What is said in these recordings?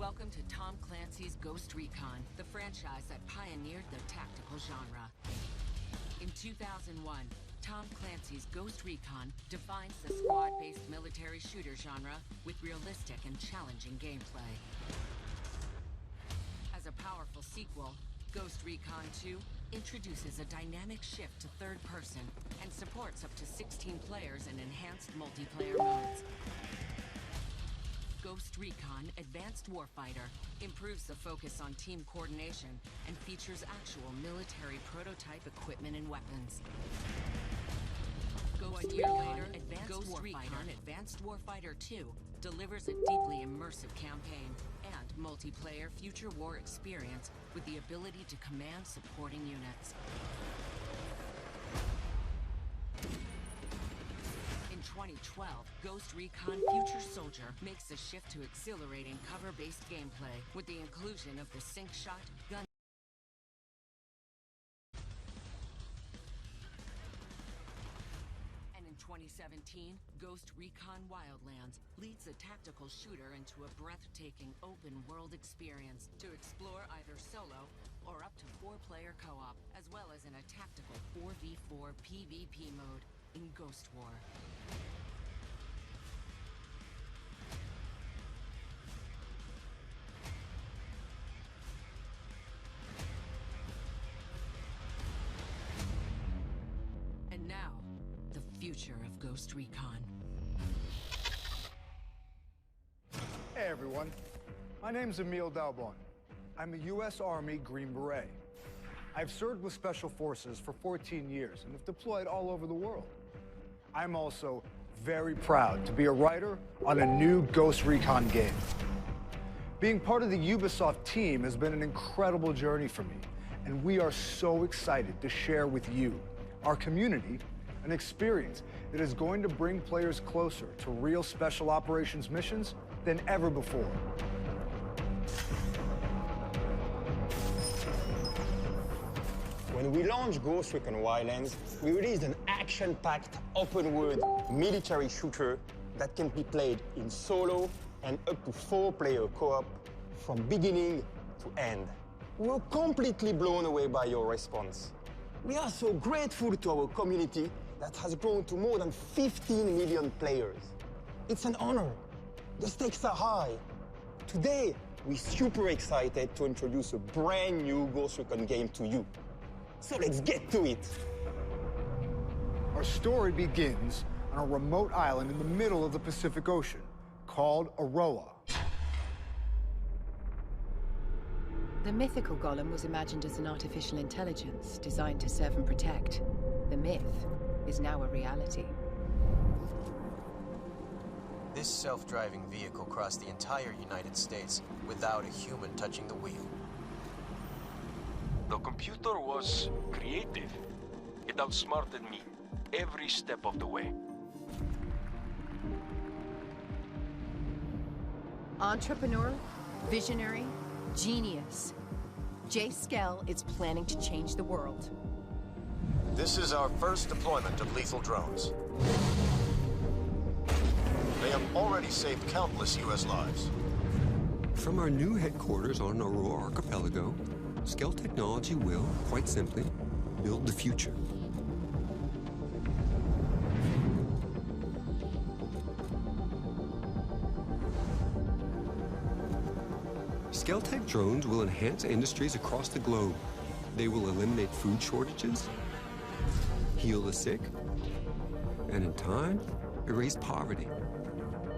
Welcome to Tom Clancy's Ghost Recon, the franchise that pioneered the tactical genre. In 2001, Tom Clancy's Ghost Recon defines the squad-based military shooter genre with realistic and challenging gameplay. As a powerful sequel, Ghost Recon 2 introduces a dynamic shift to third person and supports up to 16 players in enhanced multiplayer modes. Ghost Recon Advanced Warfighter improves the focus on team coordination and features actual military prototype equipment and weapons. Ghost Recon Advanced Warfighter 2 delivers a deeply immersive campaign and multiplayer future war experience with the ability to command supporting units. In 2012, Ghost Recon Future Soldier makes the shift to exhilarating cover-based gameplay with the inclusion of the sync shot, gun. And in 2017, Ghost Recon Wildlands leads the tactical shooter into a breathtaking open-world experience to explore either solo or up to 4-player co-op, as well as in a tactical 4v4 PvP mode in Ghost War. And now, the future of Ghost Recon. Hey everyone, my name's Emil Dalbon. I'm a U.S. Army Green Beret. I've served with Special Forces for 14 years and have deployed all over the world. I'm also very proud to be a writer on a new Ghost Recon game. Being part of the Ubisoft team has been an incredible journey for me, and we are so excited to share with you, our community, an experience that is going to bring players closer to real special operations missions than ever before. When we launched Ghost Recon Wildlands, we released an action-packed, open-world military shooter that can be played in solo and up to 4-player co-op from beginning to end. We were completely blown away by your response. We are so grateful to our community that has grown to more than 15 million players. It's an honor. The stakes are high. Today, we're super excited to introduce a brand new Ghost Recon game to you. So let's get to it. Our story begins on a remote island in the middle of the Pacific Ocean called Aroa. The mythical golem was imagined as an artificial intelligence designed to serve and protect. The myth is now a reality. This self-driving vehicle crossed the entire United States without a human touching the wheel. The computer was creative. It outsmarted me every step of the way. Entrepreneur, visionary, genius. Jay Skell is planning to change the world. This is our first deployment of lethal drones. They have already saved countless U.S. lives. From our new headquarters on Aurora Archipelago, Skell Technology will, quite simply, build the future. Skell-Tech drones will enhance industries across the globe. They will eliminate food shortages, heal the sick, and in time, erase poverty.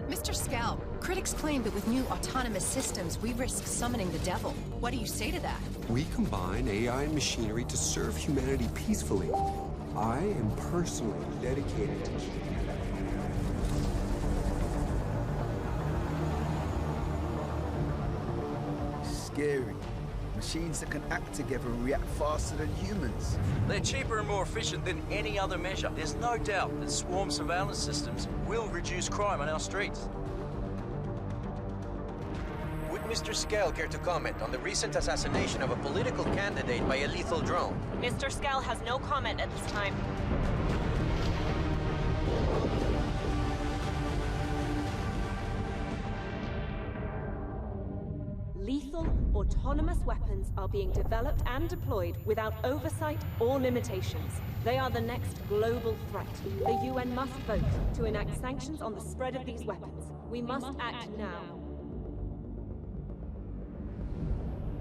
Mr. Skell, critics claim that with new autonomous systems, we risk summoning the devil. What do you say to that? We combine AI and machinery to serve humanity peacefully. I am personally dedicated to keeping that. Scary. Machines that can act together and react faster than humans. They're cheaper and more efficient than any other measure. There's no doubt that swarm surveillance systems will reduce crime on our streets. Would Mr. Skell care to comment on the recent assassination of a political candidate by a lethal drone? Mr. Skell has no comment at this time. autonomous weapons are being developed and deployed without oversight or limitations. They are the next global threat. The UN must vote to enact sanctions on the spread of these weapons. We must act now.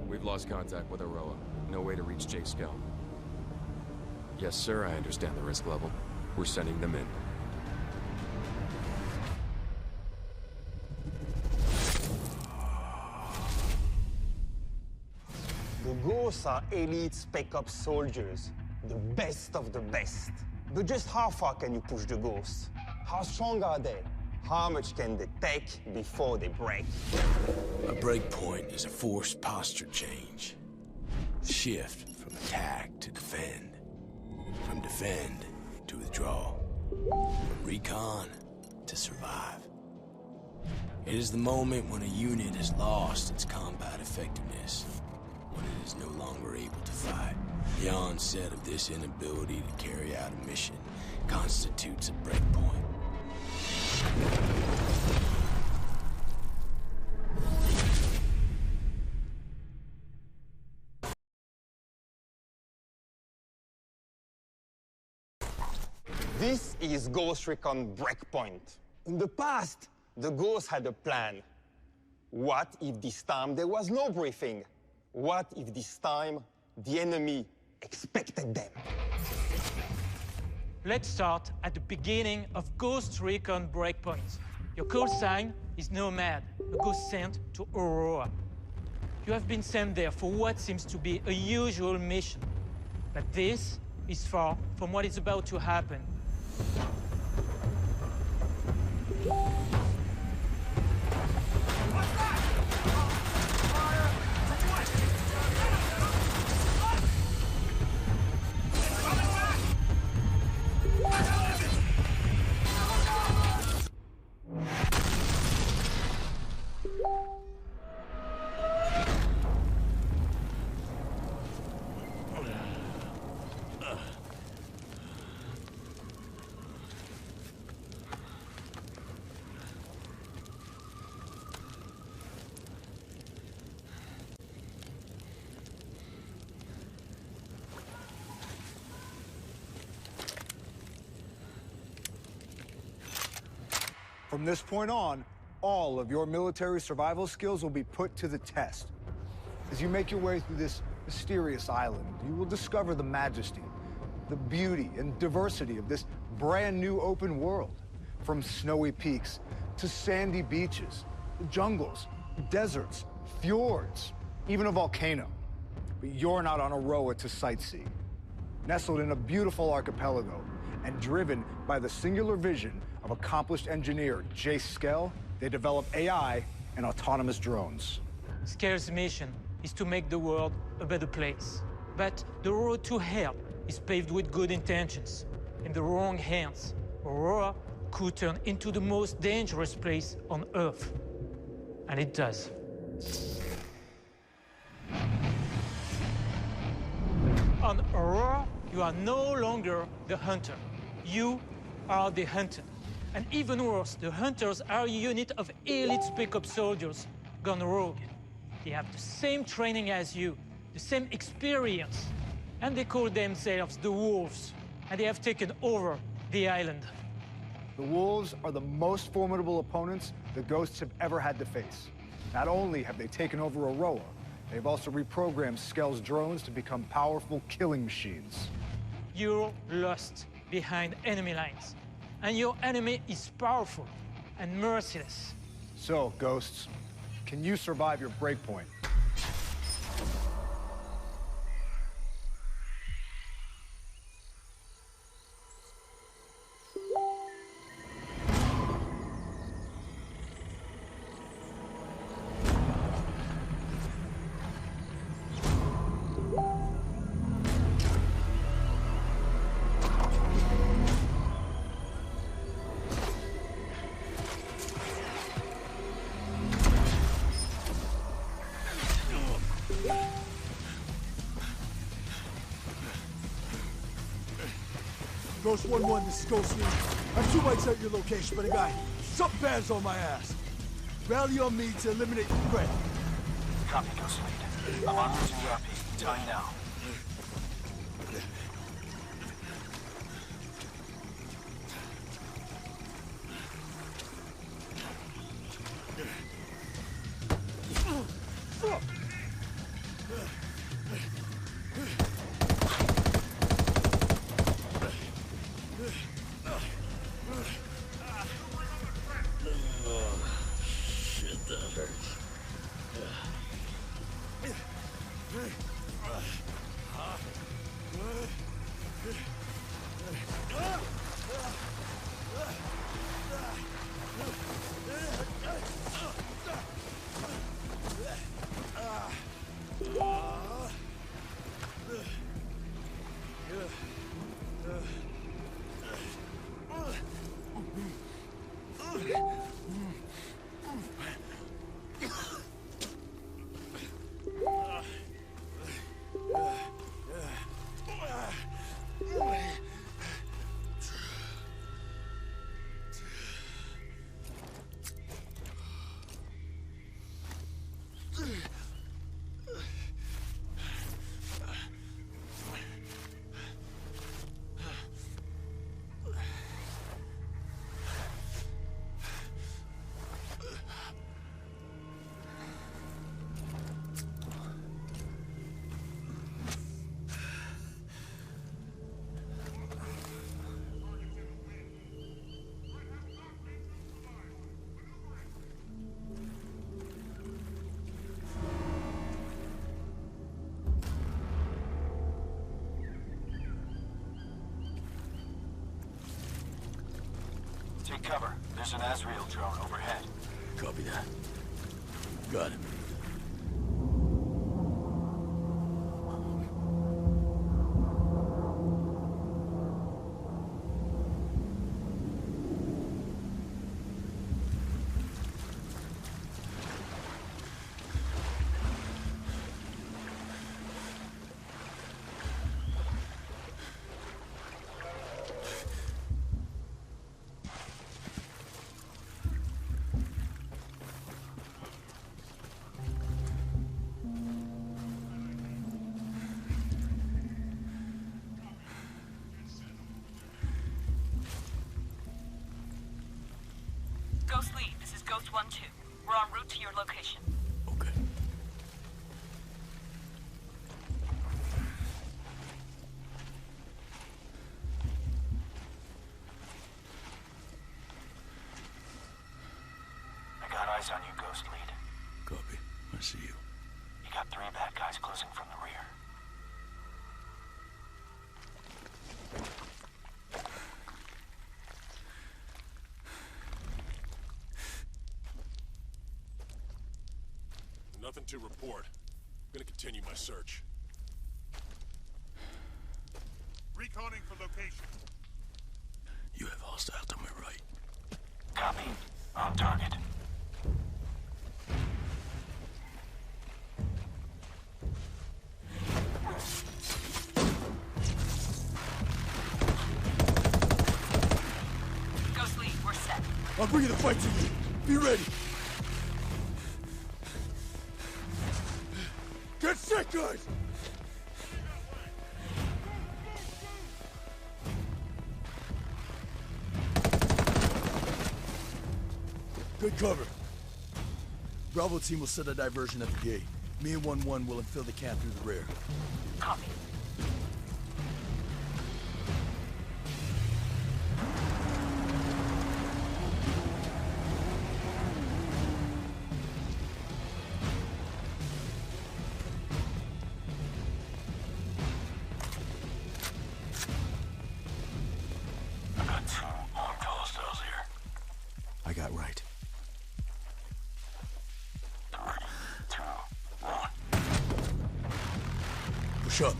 We've lost contact with Aroa. No way to reach Jake Skell. Yes, sir, I understand the risk level. We're sending them in. The Ghosts are elite Spec Ops soldiers, the best of the best. But just how far can you push the Ghosts? How strong are they? How much can they take before they break? A breakpoint is a forced posture change. Shift from attack to defend. From defend to withdraw. From recon to survive. It is the moment when a unit has lost its combat effectiveness. When it is no longer able to fight. The onset of this inability to carry out a mission constitutes a breakpoint. This is Ghost Recon Breakpoint. In the past, the Ghosts had a plan. What if this time there was no briefing? What if this time the enemy expected them? Let's start at the beginning of Ghost Recon Breakpoint. Your call sign is Nomad, a ghost sent to Aurora. You have been sent there for what seems to be a usual mission. But this is far from what is about to happen. From this point on, all of your military survival skills will be put to the test. As you make your way through this mysterious island, you will discover the majesty, the beauty and diversity of this brand new open world. From snowy peaks to sandy beaches, jungles, deserts, fjords, even a volcano. But you're not on Aroa to sightsee. Nestled in a beautiful archipelago and driven by the singular vision of accomplished engineer Jake Skell, they develop AI and autonomous drones. Skell's mission is to make the world a better place. But the road to hell is paved with good intentions. In the wrong hands, Aurora could turn into the most dangerous place on Earth. And it does. On Aurora, you are no longer the hunter. You are the hunted. And even worse, the hunters are a unit of elite Spec Ops soldiers gone rogue. They have the same training as you, the same experience, and they call themselves the Wolves, and they have taken over the island. The Wolves are the most formidable opponents the Ghosts have ever had to face. Not only have they taken over Aroa, they've also reprogrammed Skell's drones to become powerful killing machines. You're lost behind enemy lines. And your enemy is powerful and merciless. So, Ghosts, can you survive your breakpoint? Ghost 1-1, this is Ghost Steam. I'm 2 mics at your location, but I got something bad's on my ass. Rally on me to eliminate the threat. Copy, Ghost Lead. I'm on route to ERP. Time now. Take cover. There's an Azrael drone overhead. Copy that. Got it. Ghost Lead, this is Ghost 1-2. We're en route to your location. Okay. I got eyes on you, Ghost Lead. Copy. I see you. You got 3 bad guys closing from the rear. Nothing to report. I'm gonna continue my search. Reconning for location. You have hostile to my right. Copy. On target. Ghost Lead, we're set. I'm bringing the fight to you. Be ready. Get set, guys! Good cover. Bravo team will set a diversion at the gate. Me and 1-1 will infill the camp through the rear. Copy. I got right. 3, 2, 1. Push up.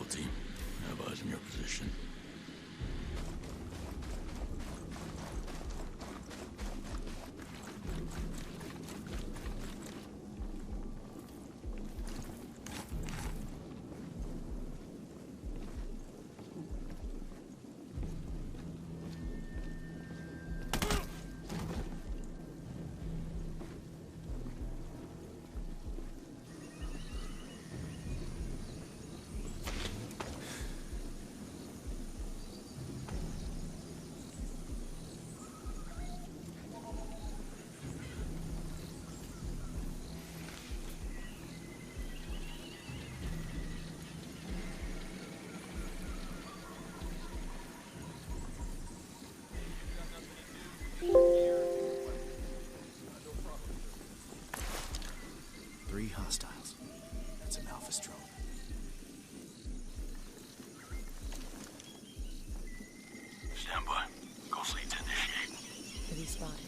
Bravo team. I have eyes in your position. Hostiles. That's an Alpha drone. Stand by. Ghost lead to initiate. To be spotted.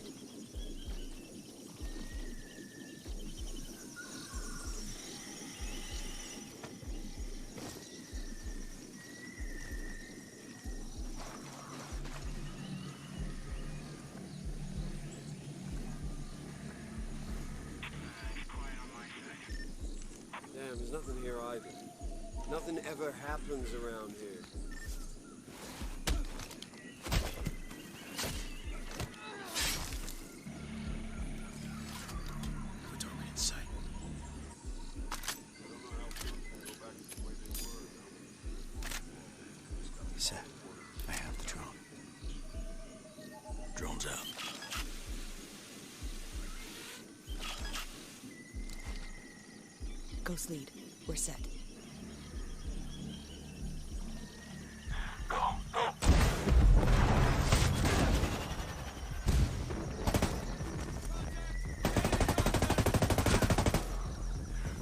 There's nothing here either. Nothing ever happens around here. The target in sight. Set. I have the drone. Drone's out. Ghost lead. We're set.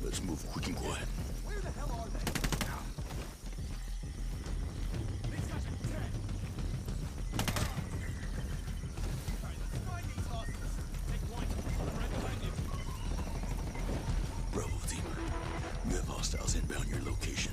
Let's move quick and quiet. Where the hell are they? These guys are dead. Alright, let's find these hostiles. Take point. Right behind you. Bravo team. You have hostiles inbound your location.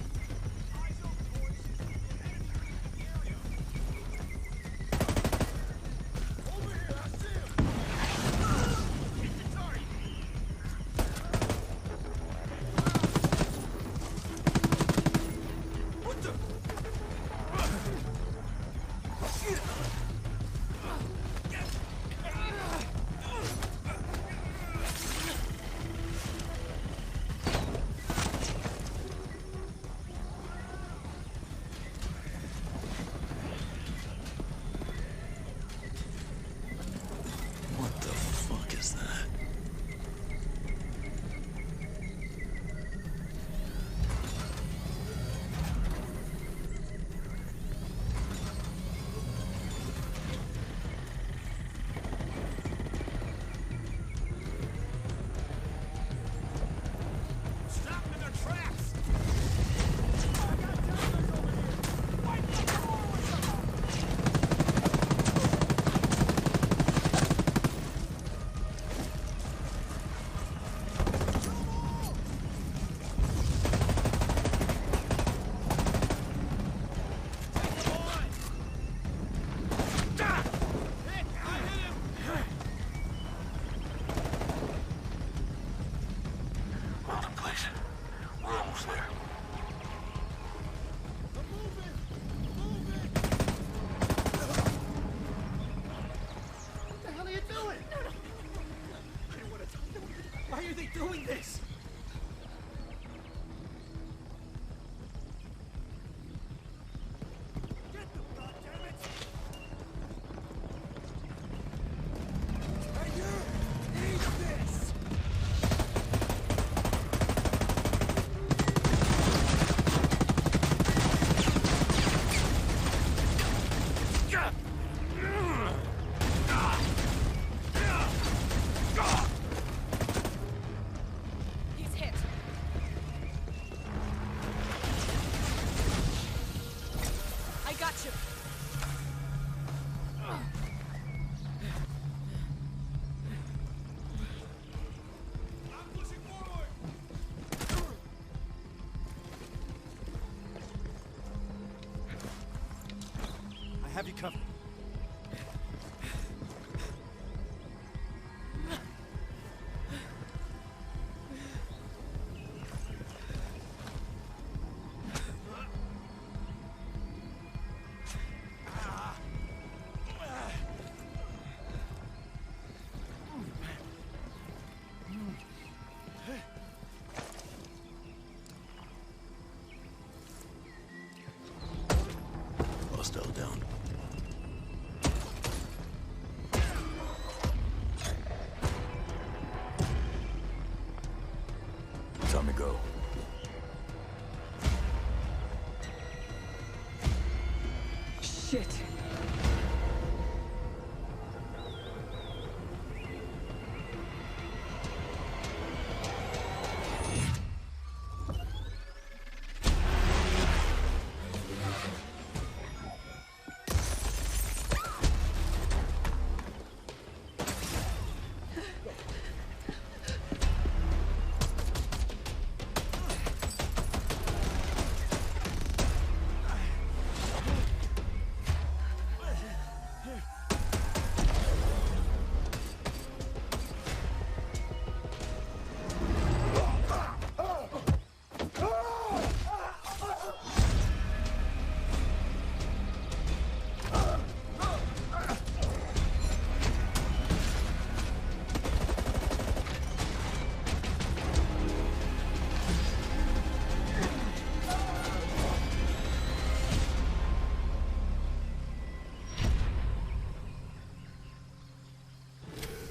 doing this? Get them, goddammit! Hey, you! Eat this! have you covered. Hostile down. Time to go. Shit.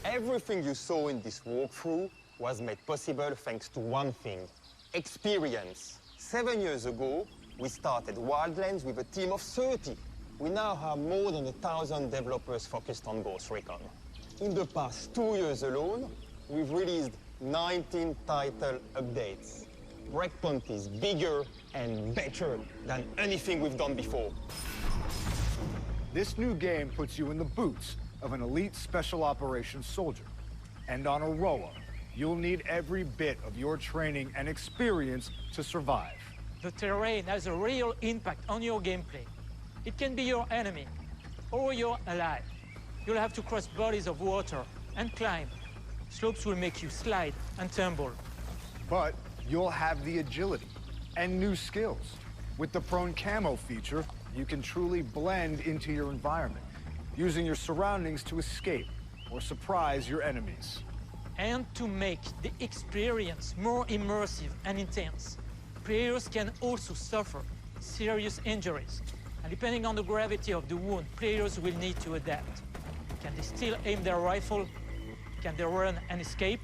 Everything you saw in this walkthrough was made possible thanks to one thing: experience. 7 years ago, we started Wildlands with a team of 30. We now have more than 1,000 developers focused on Ghost Recon. In the past 2 years alone, we've released 19 title updates. Breakpoint is bigger and better than anything we've done before. This new game puts you in the boots of an elite special operations soldier. And on Aroa, you'll need every bit of your training and experience to survive. The terrain has a real impact on your gameplay. It can be your enemy or your ally. You'll have to cross bodies of water and climb. Slopes will make you slide and tumble. But you'll have the agility and new skills. With the prone camo feature, you can truly blend into your environment, using your surroundings to escape or surprise your enemies. And to make the experience more immersive and intense, players can also suffer serious injuries. And depending on the gravity of the wound, players will need to adapt. Can they still aim their rifle? Can they run and escape?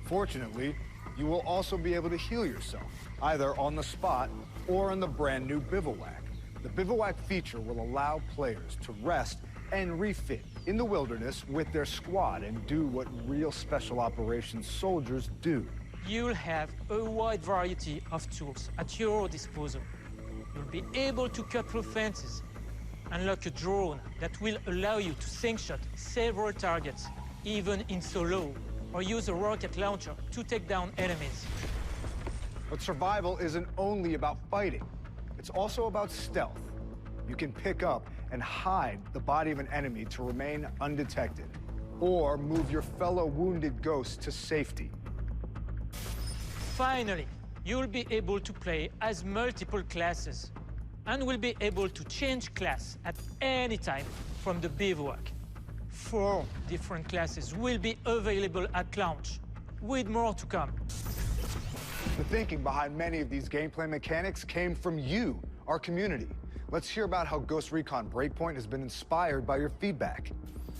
Fortunately, you will also be able to heal yourself, either on the spot or in the brand new bivouac. The bivouac feature will allow players to rest and refit in the wilderness with their squad and do what real special operations soldiers do. You'll have a wide variety of tools at your disposal. You'll be able to cut through fences, unlock a drone that will allow you to slingshot several targets, even in solo, or use a rocket launcher to take down enemies. But survival isn't only about fighting. It's also about stealth. You can pick up and hide the body of an enemy to remain undetected, or move your fellow wounded ghosts to safety. Finally, you'll be able to play as multiple classes, and will be able to change class at any time from the bivouac. 4 different classes will be available at launch, with more to come. The thinking behind many of these gameplay mechanics came from you, our community. Let's hear about how Ghost Recon Breakpoint has been inspired by your feedback.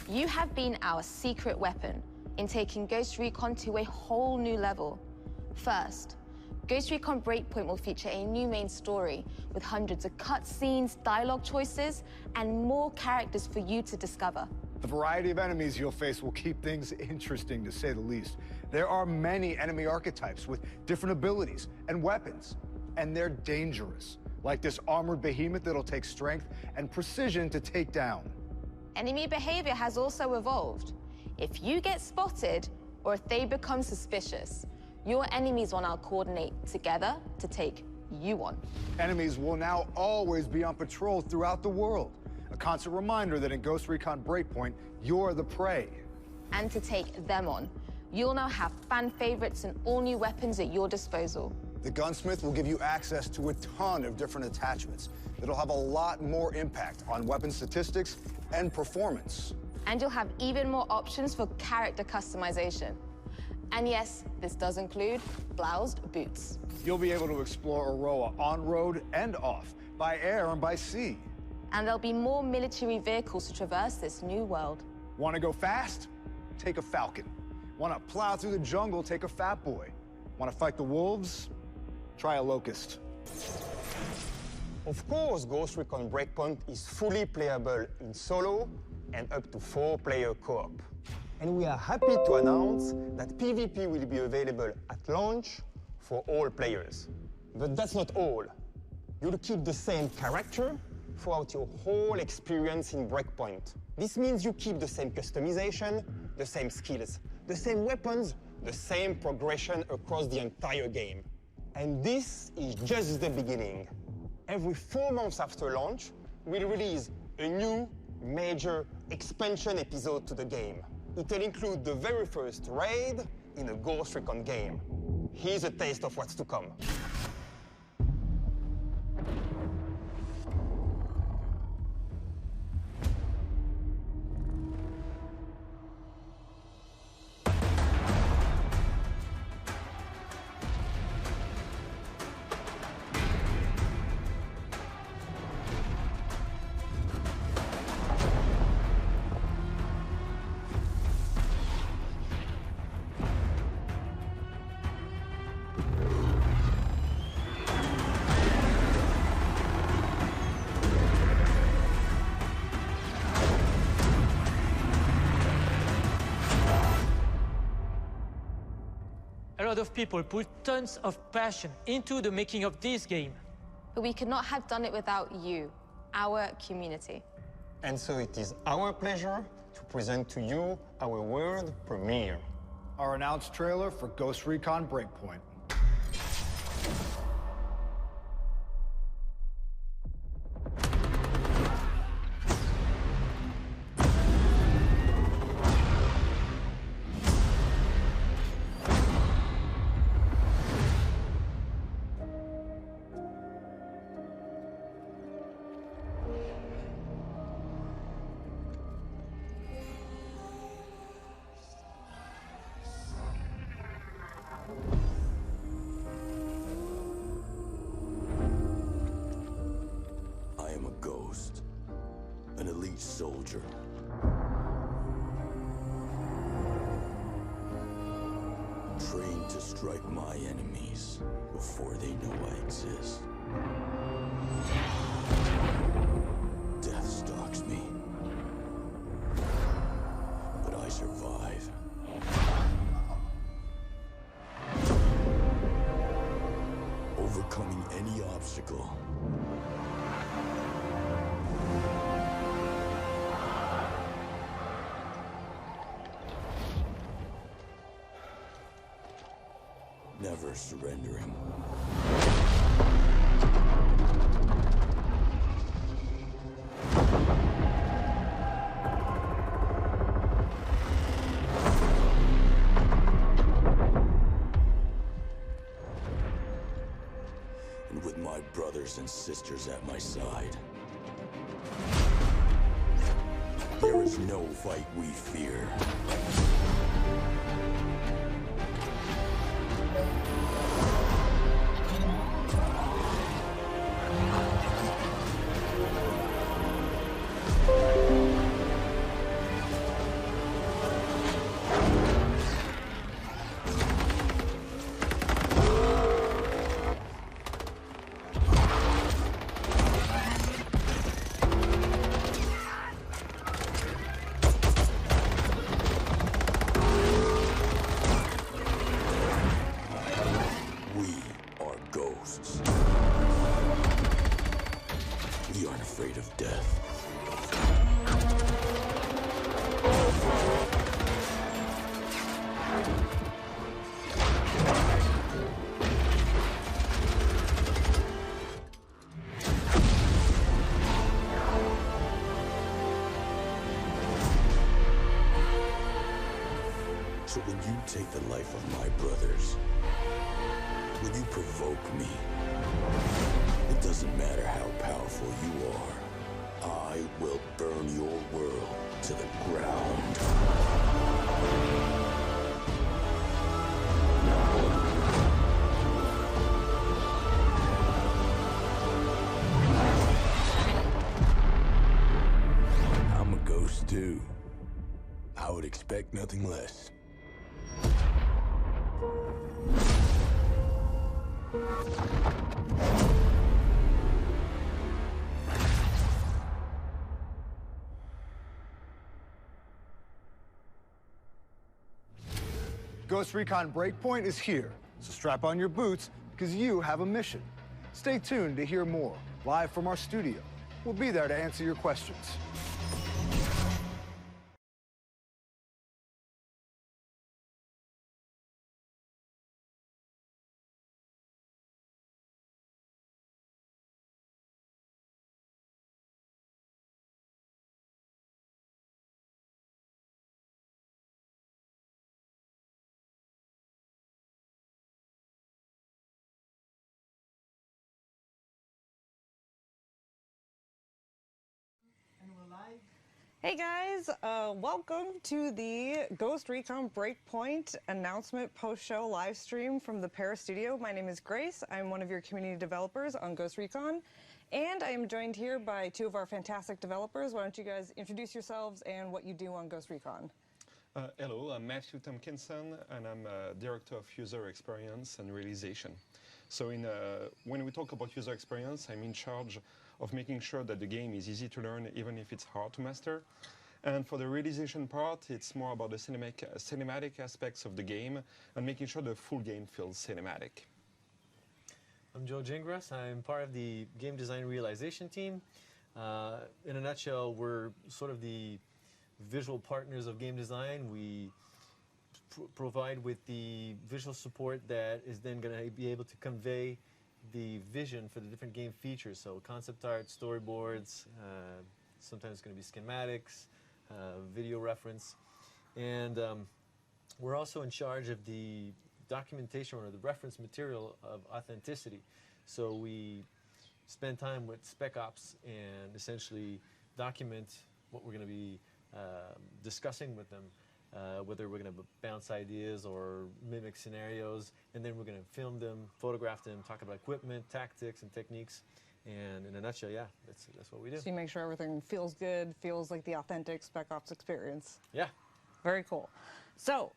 You have been our secret weapon in taking Ghost Recon to a whole new level. First, Ghost Recon Breakpoint will feature a new main story with hundreds of cutscenes, dialogue choices, and more characters for you to discover. The variety of enemies you'll face will keep things interesting, to say the least. There are many enemy archetypes with different abilities and weapons, and they're dangerous, like this armored behemoth that'll take strength and precision to take down. Enemy behavior has also evolved. If you get spotted, or if they become suspicious, your enemies will now coordinate together to take you on. Enemies will now always be on patrol throughout the world. A constant reminder that in Ghost Recon Breakpoint, you're the prey. And to take them on, you'll now have fan favorites and all new weapons at your disposal. The gunsmith will give you access to a ton of different attachments that'll have a lot more impact on weapon statistics and performance. And you'll have even more options for character customization. And yes, this does include bloused boots. You'll be able to explore Aroa on-road and off, by air and by sea. And there'll be more military vehicles to traverse this new world. Want to go fast? Take a Falcon. Want to plow through the jungle? Take a Fat Boy. Want to fight the wolves? Try a Locust. Of course, Ghost Recon Breakpoint is fully playable in solo and up to 4-player co-op. And we are happy to announce that PvP will be available at launch for all players. But that's not all. You'll keep the same character throughout your whole experience in Breakpoint. This means you keep the same customization, the same skills, the same weapons, the same progression across the entire game. And this is just the beginning. Every 4 months after launch, we'll release a new major expansion episode to the game. It'll include the very first raid in a Ghost Recon game. Here's a taste of what's to come. A lot of people put tons of passion into the making of this game. But we could not have done it without you, our community. And so it is our pleasure to present to you our world premiere. Our announced trailer for Ghost Recon Breakpoint. An elite soldier. Trained to strike my enemies before they know I exist. Death stalks me. But I survive. Overcoming any obstacle. Never surrendering. And with my brothers and sisters at my side, there is no fight we fear. So when you take the life of my brothers, when you provoke me, it doesn't matter how powerful you are, I will burn your world to the ground. I'm a ghost too. I would expect nothing less. Ghost Recon Breakpoint is here, so strap on your boots because you have a mission. Stay tuned to hear more, live from our studio. We'll be there to answer your questions. Hey guys, welcome to the Ghost Recon Breakpoint announcement post-show live stream from the Paris studio. My name is Grace. I'm one of your community developers on Ghost Recon, and I am joined here by two of our fantastic developers. Why don't you guys introduce yourselves and what you do on Ghost Recon? Hello, I'm Matthew Tompkinson, and I'm Director of User Experience and Realization. So when we talk about user experience, I'm in charge of making sure that the game is easy to learn, even if it's hard to master. And for the realization part, it's more about the cinematic aspects of the game and making sure the full game feels cinematic. I'm Joe Gingras. I'm part of the game design realization team. In a nutshell, we're sort of the visual partners of game design. We provide with the visual support that is then going to be able to convey the vision for the different game features. So concept art, storyboards, sometimes it's going to be schematics, video reference. And we're also in charge of the documentation or the reference material of authenticity. So we spend time with Spec Ops and essentially document what we're going to be discussing with them. Whether we're going to bounce ideas or mimic scenarios, and then we're going to film them, photograph them, talk about equipment, tactics, and techniques. And in a nutshell, yeah, that's what we do. So you make sure everything feels good, feels like the authentic Spec Ops experience. Yeah. Very cool. So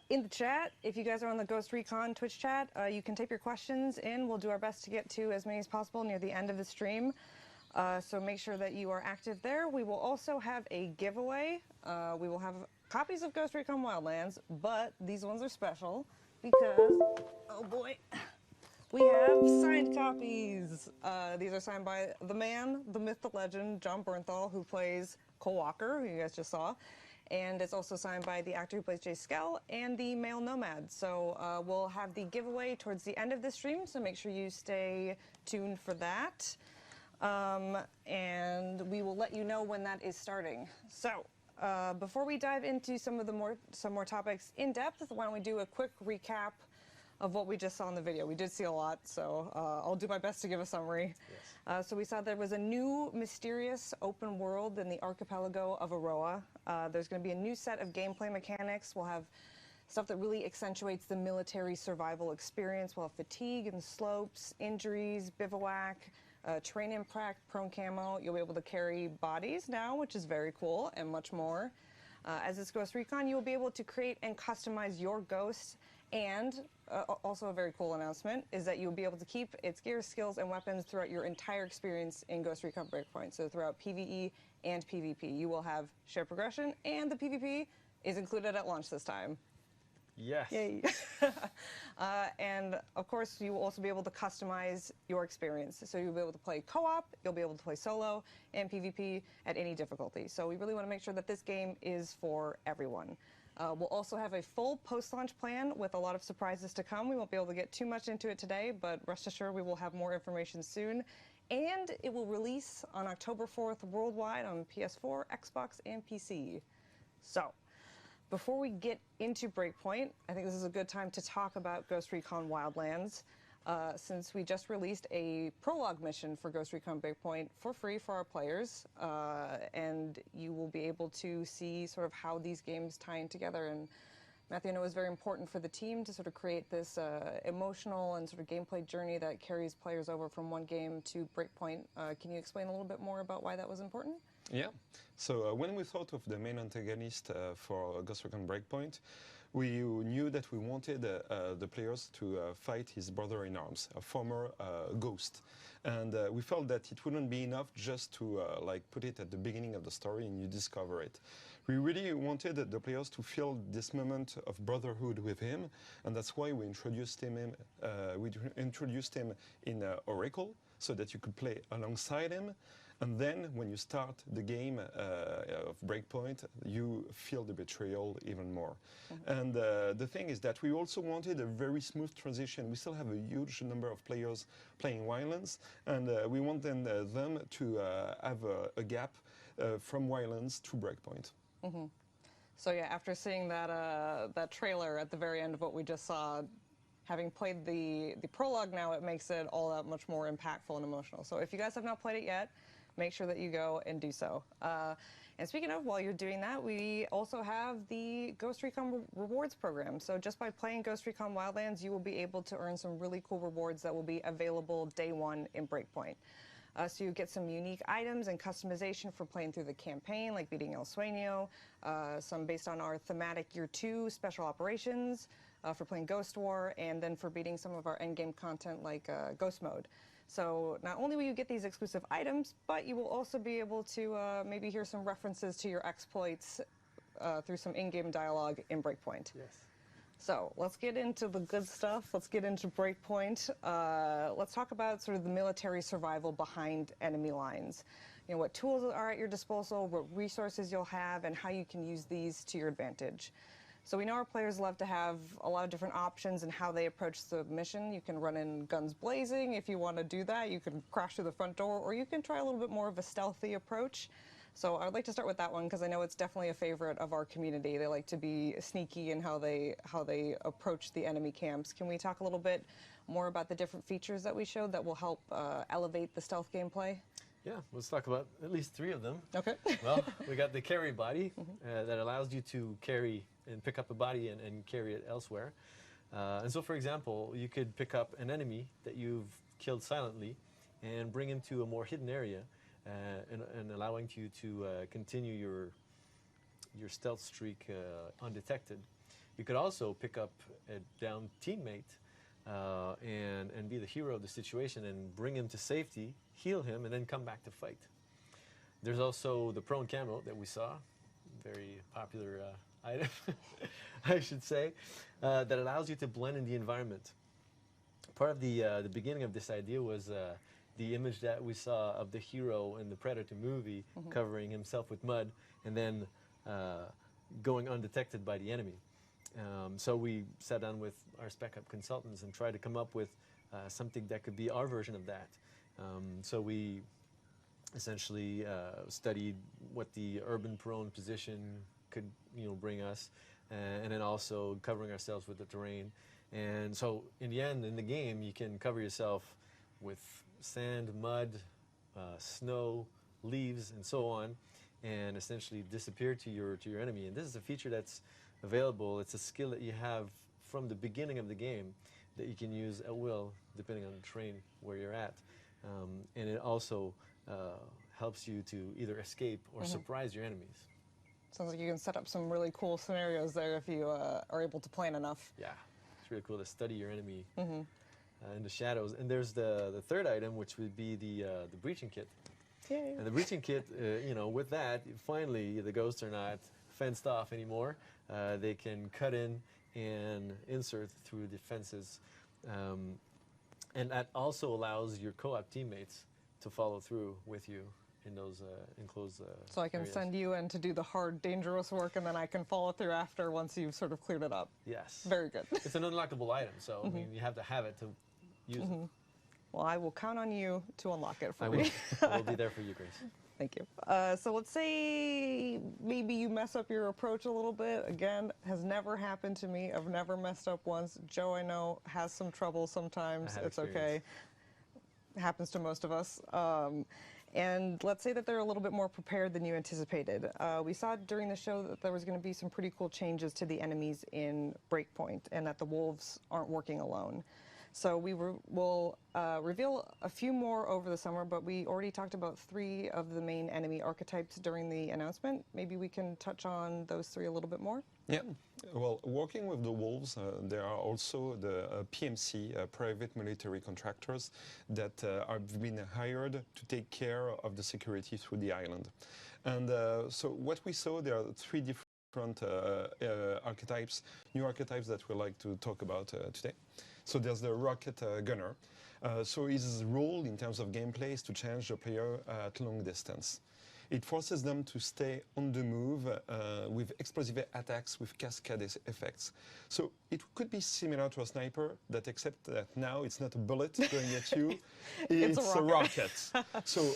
in the chat, if you guys are on the Ghost Recon Twitch chat, you can type your questions in. We'll do our best to get to as many as possible near the end of the stream. So make sure that you are active there. We will also have a giveaway. We will have copies of Ghost Recon Wildlands, but these ones are special because, oh boy, we have signed copies. These are signed by the man, the myth, the legend, John Bernthal, who plays Cole Walker, who you guys just saw. And it's also signed by the actor who plays Jay Skell and the male nomad. So we'll have the giveaway towards the end of the stream, so make sure you stay tuned for that. And we will let you know when that is starting. So before we dive into some more topics in depth, why don't we do a quick recap of what we just saw in the video. We did see a lot, so I'll do my best to give a summary. Yes. So we saw there was a new mysterious open world in the archipelago of Aroa. There's going to be a new set of gameplay mechanics. We'll have stuff that really accentuates the military survival experience. We'll have fatigue and slopes, injuries, bivouac, terrain impact, prone camo. You'll be able to carry bodies now, which is very cool, and much more. As this Ghost Recon, you will be able to create and customize your ghost, and also a very cool announcement is that you'll be able to keep its gear, skills, and weapons throughout your entire experience in Ghost Recon Breakpoint. So throughout PvE and PvP, you will have shared progression, and the PvP is included at launch this time. Yes. Yay. And of course, you will also be able to customize your experience. So you'll be able to play co-op, you'll be able to play solo, and PvP at any difficulty. So we really want to make sure that this game is for everyone. We'll also have a full post-launch plan with a lot of surprises to come. We won't be able to get too much into it today, but rest assured we will have more information soon. And it will release on October 4th worldwide on PS4, Xbox, and PC. So, Before we get into Breakpoint, I think this is a good time to talk about Ghost Recon Wildlands, since we just released a prologue mission for Ghost Recon Breakpoint for free for our players, and you will be able to see sort of how these games tie in together. And Matthew, I know it was very important for the team to sort of create this emotional and sort of gameplay journey that carries players over from one game to Breakpoint. Can you explain a little bit more about why that was important? Yeah. So when we thought of the main antagonist for Ghost Recon Breakpoint, we knew that we wanted the players to fight his brother in arms, a former ghost. And we felt that it wouldn't be enough just to like put it at the beginning of the story and you discover it. We really wanted the players to feel this moment of brotherhood with him, and that's why we introduced him in Oracle, so that you could play alongside him. And then, when you start the game of Breakpoint, you feel the betrayal even more. And the thing is that we also wanted a very smooth transition. We still have a huge number of players playing Wildlands, and we want them to have a gap from Wildlands to Breakpoint. So yeah, after seeing that trailer at the very end of what we just saw, having played the prologue now, it makes it all that much more impactful and emotional. So if you guys have not played it yet, make sure that you go and do so. And speaking of, while you're doing that, we also have the Ghost Recon Rewards program. So just by playing Ghost Recon Wildlands, you will be able to earn some really cool rewards that will be available day one in Breakpoint. So you get some unique items and customization for playing through the campaign, like beating El Sueño, some based on our thematic Year 2 special operations, for playing Ghost War, and then for beating some of our endgame content like Ghost Mode. So not only will you get these exclusive items, but you will also be able to maybe hear some references to your exploits through some in-game dialogue in Breakpoint. Yes. So let's get into the good stuff. Let's get into Breakpoint. Let's talk about sort of the military survival behind enemy lines. You know, what tools are at your disposal, what resources you'll have, and how you can use these to your advantage. So we know our players love to have a lot of different options in how they approach the mission. You can run in guns blazing if you want to do that. You can crash through the front door, or you can try a little bit more of a stealthy approach. So I'd like to start with that one because I know it's definitely a favorite of our community. They like to be sneaky in how they approach the enemy camps. Can we talk a little bit more about the different features that we showed that will help elevate the stealth gameplay? Yeah, let's talk about at least 3 of them. Okay. Well, we got the carry body that allows you to carry and pick up a body and carry it elsewhere. And so, for example, you could pick up an enemy that you've killed silently and bring him to a more hidden area, and allowing you to continue your stealth streak undetected. You could also pick up a downed teammate and be the hero of the situation and bring him to safety, heal him, and then come back to fight. There's also the prone camo that we saw, very popular item, I should say, that allows you to blend in the environment. Part of the beginning of this idea was the image that we saw of the hero in the Predator movie covering himself with mud and then going undetected by the enemy. So we sat down with our spec up consultants and tried to come up with something that could be our version of that. So we essentially studied what the urban prone position could bring us, and then also covering ourselves with the terrain. And so in the end, in the game, you can cover yourself with sand, mud, snow, leaves, and so on, and essentially disappear to your enemy. And this is a feature that's available. It's a skill that you have from the beginning of the game that you can use at will, depending on the terrain where you're at. And it also helps you to either escape or surprise your enemies. Sounds like you can set up some really cool scenarios there if you are able to plan enough. Yeah, it's really cool to study your enemy in the shadows. And there's the third item, which would be the breaching kit. Yay. And the breaching kit, with that, finally the ghosts are not fenced off anymore. They can cut in and insert through the fences. And that also allows your co-op teammates to follow through with you in those enclosed So I can areas. send you in to do the hard, dangerous work, and then I can follow through after once you've sort of cleared it up. Yes. Very good. It's an unlockable item, so I mean, you have to have it to use it. Well, I will count on you to unlock it for I me. will be there for you, Grace. Thank you. So let's say maybe you mess up your approach a little bit. Again, has never happened to me. I've never messed up once. Joe, I know, has some trouble sometimes. It's okay. It happens to most of us. And let's say that they're a little bit more prepared than you anticipated. We saw during the show that there was going to be some pretty cool changes to the enemies in Breakpoint and that the wolves aren't working alone. So we will reveal a few more over the summer, but we already talked about 3 of the main enemy archetypes during the announcement. Maybe we can touch on those 3 a little bit more? Yeah. Well, working with the wolves, there are also the PMC, private military contractors, that have been hired to take care of the security through the island. And so what we saw, there are 3 different archetypes, new archetypes that we'd like to talk about today. So there's the rocket gunner. So his role in terms of gameplay is to challenge the player at long distance. It forces them to stay on the move with explosive attacks with cascade effects. So it could be similar to a sniper, that except that now it's not a bullet going at you, it's a rocket. So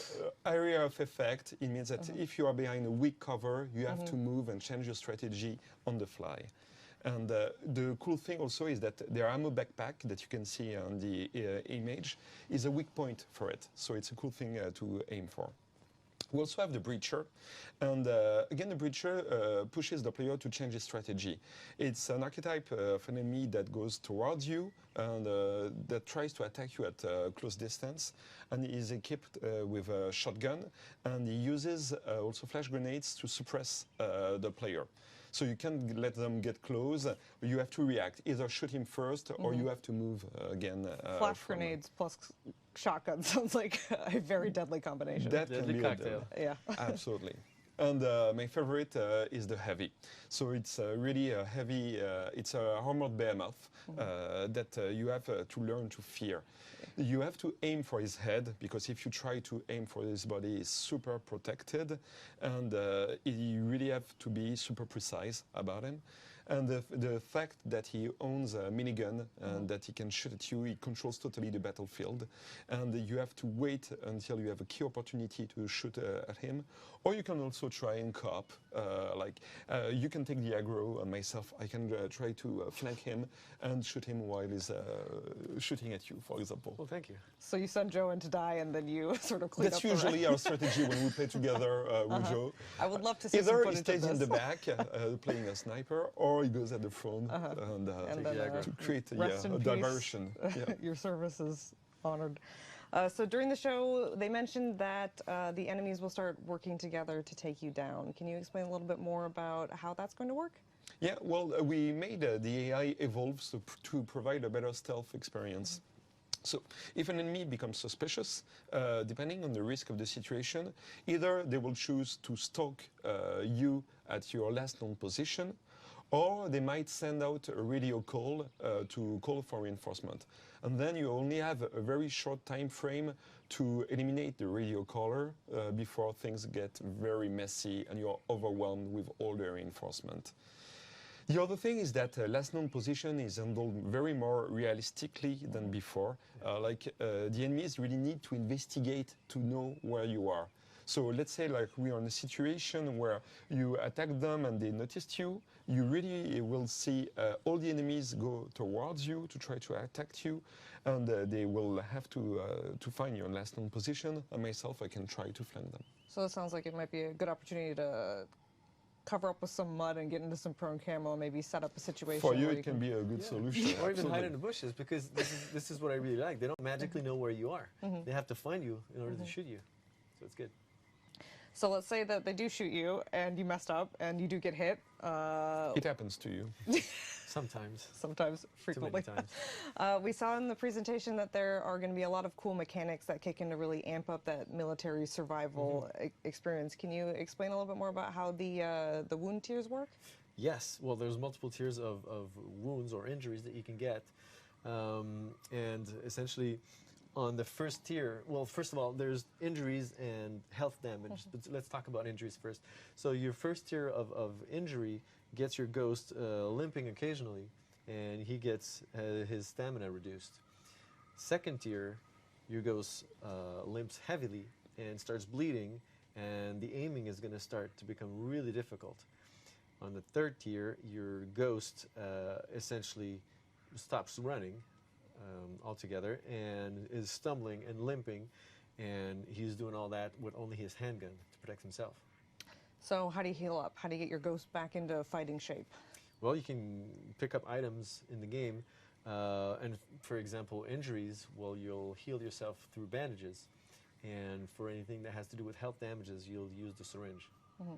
area of effect, it means that if you are behind a weak cover, you have to move and change your strategy on the fly. And the cool thing also is that their ammo backpack that you can see on the image is a weak point for it. So it's a cool thing to aim for. We also have the Breacher, and again the Breacher pushes the player to change his strategy. It's an archetype of an enemy that goes towards you and that tries to attack you at close distance, and is equipped with a shotgun, and he uses also flash grenades to suppress the player. So you can't let them get close, you have to react, either shoot him first or you have to move again. Flash grenades plus shotgun sounds like a very deadly combination. That can be cocktail. Yeah. Absolutely. And my favorite is the heavy. So it's really a heavy, it's a armored behemoth that you have to learn to fear. You have to aim for his head, because if you try to aim for his body, he's super protected, and you really have to be super precise about him. And the fact that he owns a minigun and that he can shoot at you, he controls totally the battlefield. And you have to wait until you have a key opportunity to shoot at him. Or you can also try and co-op. You can take the aggro on myself. I can try to flank him and shoot him while he's shooting at you, for example. Well, thank you. So you send Joe in to die and then you sort of clean That's up the usually our strategy when we play together with Joe. I would love to see Either some he footage stays of in this. the back or he goes at the front, or he goes at the front and to create a diversion. Your service is honored. So during the show, they mentioned that the enemies will start working together to take you down. Can you explain a little bit more about how that's going to work? Yeah, well, we made the AI evolve to provide a better stealth experience. So if an enemy becomes suspicious, depending on the risk of the situation, either they will choose to stalk you at your last known position, or they might send out a radio call to call for reinforcement. And then you only have a very short time frame to eliminate the radio caller before things get very messy and you're overwhelmed with all the reinforcement. The other thing is that last known position is handled very more realistically than before. The enemies really need to investigate to know where you are. So let's say we are in a situation where you attack them and they noticed you, you really will see all the enemies go towards you to try to attack you, and they will have to find your last known position, and myself, I can try to flank them. So it sounds like it might be a good opportunity to cover up with some mud and get into some prone camo and maybe set up a situation. For you, it can be a good solution. Or even hide in the bushes, because this is what I really like. They don't magically know where you are. They have to find you in order to shoot you. So it's good. So let's say that they do shoot you and you messed up and you do get hit. It happens to you. Sometimes. Sometimes, frequently. Too many times. We saw in the presentation that there are going to be a lot of cool mechanics that kick in to really amp up that military survival experience. Can you explain a little bit more about how the wound tiers work? Yes. Well, there's multiple tiers of wounds or injuries that you can get. And essentially, on the first tier, well, first of all, there's injuries and health damage. But let's talk about injuries first. So your first tier of injury gets your ghost limping occasionally, and he gets his stamina reduced. Second tier, your ghost limps heavily and starts bleeding, and the aiming is going to start to become really difficult. On the third tier, your ghost essentially stops running altogether and is stumbling and limping, and he's doing all that with only his handgun to protect himself. So how do you heal up? How do you get your ghost back into fighting shape? Well, you can pick up items in the game, and for example, injuries, well, you'll heal yourself through bandages, and for anything that has to do with health damages, you'll use the syringe. Mm-hmm.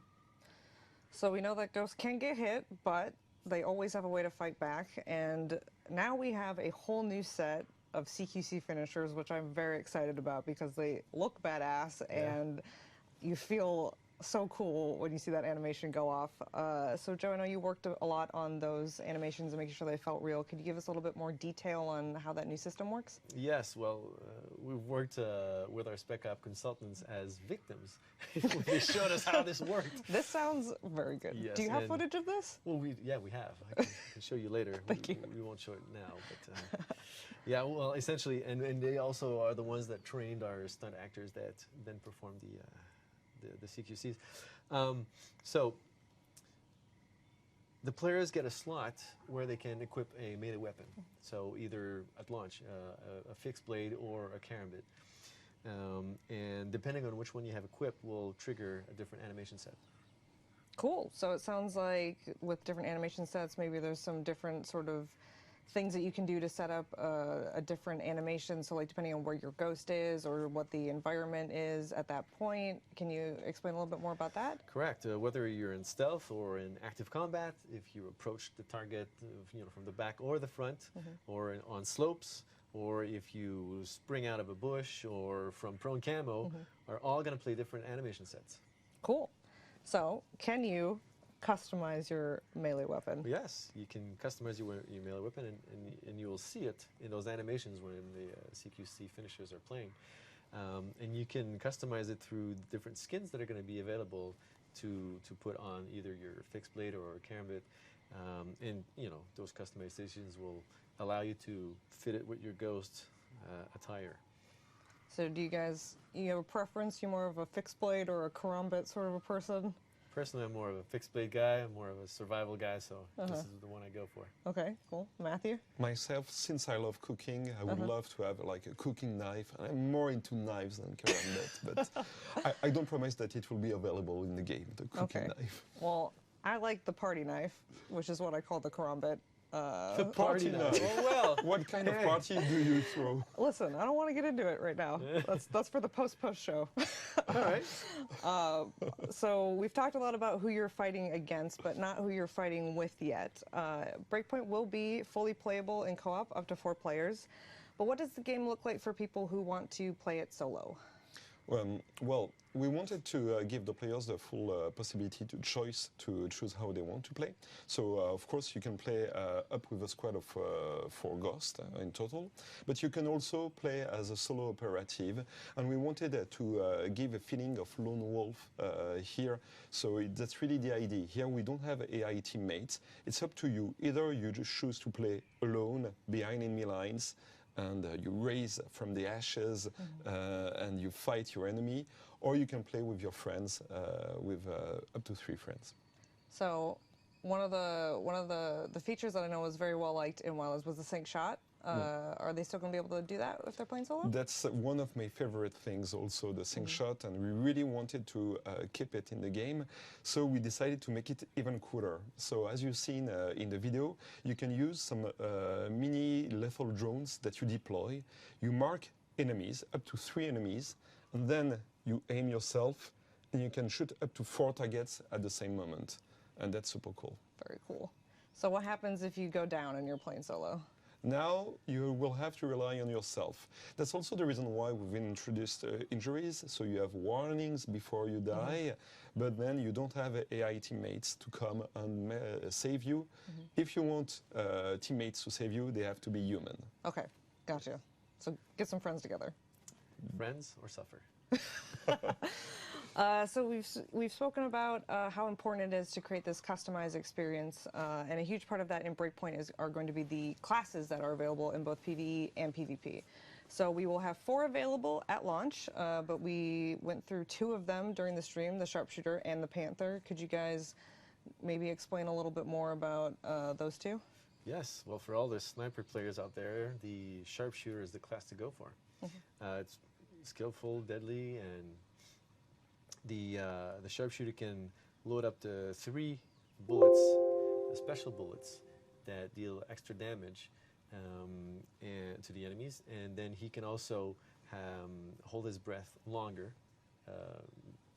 So we know that ghosts can get hit, but they always have a way to fight back, and now we have a whole new set of CQC finishers, which I'm very excited about because they look badass, and you feel so cool when you see that animation go off. So Joe, I know you worked a lot on those animations and making sure they felt real. Could you give us a little bit more detail on how that new system works? Yes, well, we've worked with our Spec Op consultants as victims. They showed us how this worked. This sounds very good. Yes, do you have footage of this? Well, we have. I can show you later. Thank you. We won't show it now, but yeah, well, essentially, and they also are the ones that trained our stunt actors that then performed the CQCs. So the players get a slot where they can equip a melee weapon. So either at launch, a fixed blade or a karambit. And depending on which one you have equipped will trigger a different animation set. Cool. So it sounds like with different animation sets, maybe there's some different sort of things that you can do to set up a different animation. So like depending on where your ghost is or what the environment is at that point. Can you explain a little bit more about that? Correct. Whether you're in stealth or in active combat, if you approach the target from the back or the front, or on slopes, or if you spring out of a bush or from prone camo, are all going to play different animation sets. Cool. So can you customize your melee weapon? Yes, you can customize your melee weapon, and you will see it in those animations when the CQC finishers are playing. And you can customize it through different skins that are going to be available to put on either your fixed blade or karambit. And those customizations will allow you to fit it with your ghost attire. So do you have a preference? You more of a fixed blade or a karambit sort of a person? Personally, I'm more of a fixed blade guy. I'm more of a survival guy, so this is the one I go for. Okay, cool. Matthew? Myself, since I love cooking, I would love to have like a cooking knife. I'm more into knives than karambit, but I don't promise that it will be available in the game, the cooking knife. Well, I like the party knife, which is what I call the karambit. The party knife. Oh, well. What kind of parties do you throw? Listen, I don't want to get into it right now. That's for the post show. All right. So we've talked a lot about who you're fighting against, but not who you're fighting with yet. Breakpoint will be fully playable in co-op up to 4 players. But what does the game look like for people who want to play it solo? Well, we wanted to give the players the full possibility to choose how they want to play. So, of course, you can play up with a squad of 4 ghosts in total, but you can also play as a solo operative. And we wanted to give a feeling of lone wolf here. So that's really the idea. Here we don't have AI teammates. It's up to you. Either you just choose to play alone behind enemy lines, and you raise from the ashes and you fight your enemy, or you can play with your friends, with up to 3 friends. So one of the features that I know was very well liked in Wildlands was the sync shot. Are they still going to be able to do that if they're playing solo? That's one of my favorite things also, the sync shot, and we really wanted to keep it in the game, so we decided to make it even cooler. So as you've seen in the video, you can use some mini lethal drones that you deploy. You mark enemies, up to 3 enemies, and then you aim yourself, and you can shoot up to 4 targets at the same moment, and that's super cool. Very cool. So what happens if you go down and you're playing solo? Now you will have to rely on yourself. That's also the reason why we've introduced injuries, so you have warnings before you die, but then you don't have AI teammates to come and save you. If you want teammates to save you, they have to be human. Okay, gotcha. So get some friends together. Friends or suffer? So we've spoken about how important it is to create this customized experience, and a huge part of that in Breakpoint are going to be the classes that are available in both PvE and PvP. So we will have 4 available at launch, but we went through 2 of them during the stream, the Sharpshooter and the Panther. Could you guys maybe explain a little bit more about those 2? Yes, well, for all the sniper players out there, the Sharpshooter is the class to go for. It's skillful, deadly, and the Sharpshooter can load up to 3 bullets, special bullets, that deal extra damage and to the enemies, and then he can also hold his breath longer,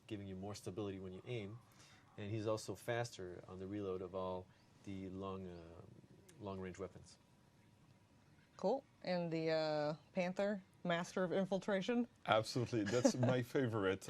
giving you more stability when you aim, and he's also faster on the reload of all the long-range weapons. Cool. And the Panther, master of infiltration? Absolutely, that's my favorite,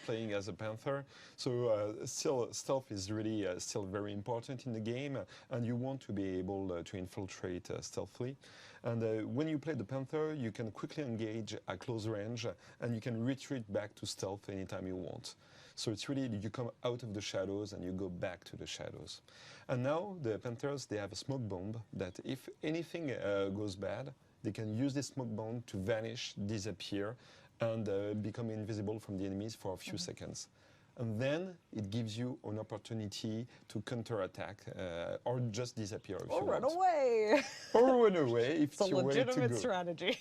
playing as a Panther. So still, stealth is really still very important in the game, and you want to be able to infiltrate stealthily. And when you play the Panther, you can quickly engage at close range, and you can retreat back to stealth anytime you want. So it's really, you come out of the shadows and you go back to the shadows. And now the Panthers, they have a smoke bomb that if anything goes bad, they can use this smoke bomb to vanish, disappear, and become invisible from the enemies for a few seconds. And then it gives you an opportunity to counterattack or just disappear if you want. Or run away! Or run away if it's you're ready to go. It's a legitimate strategy.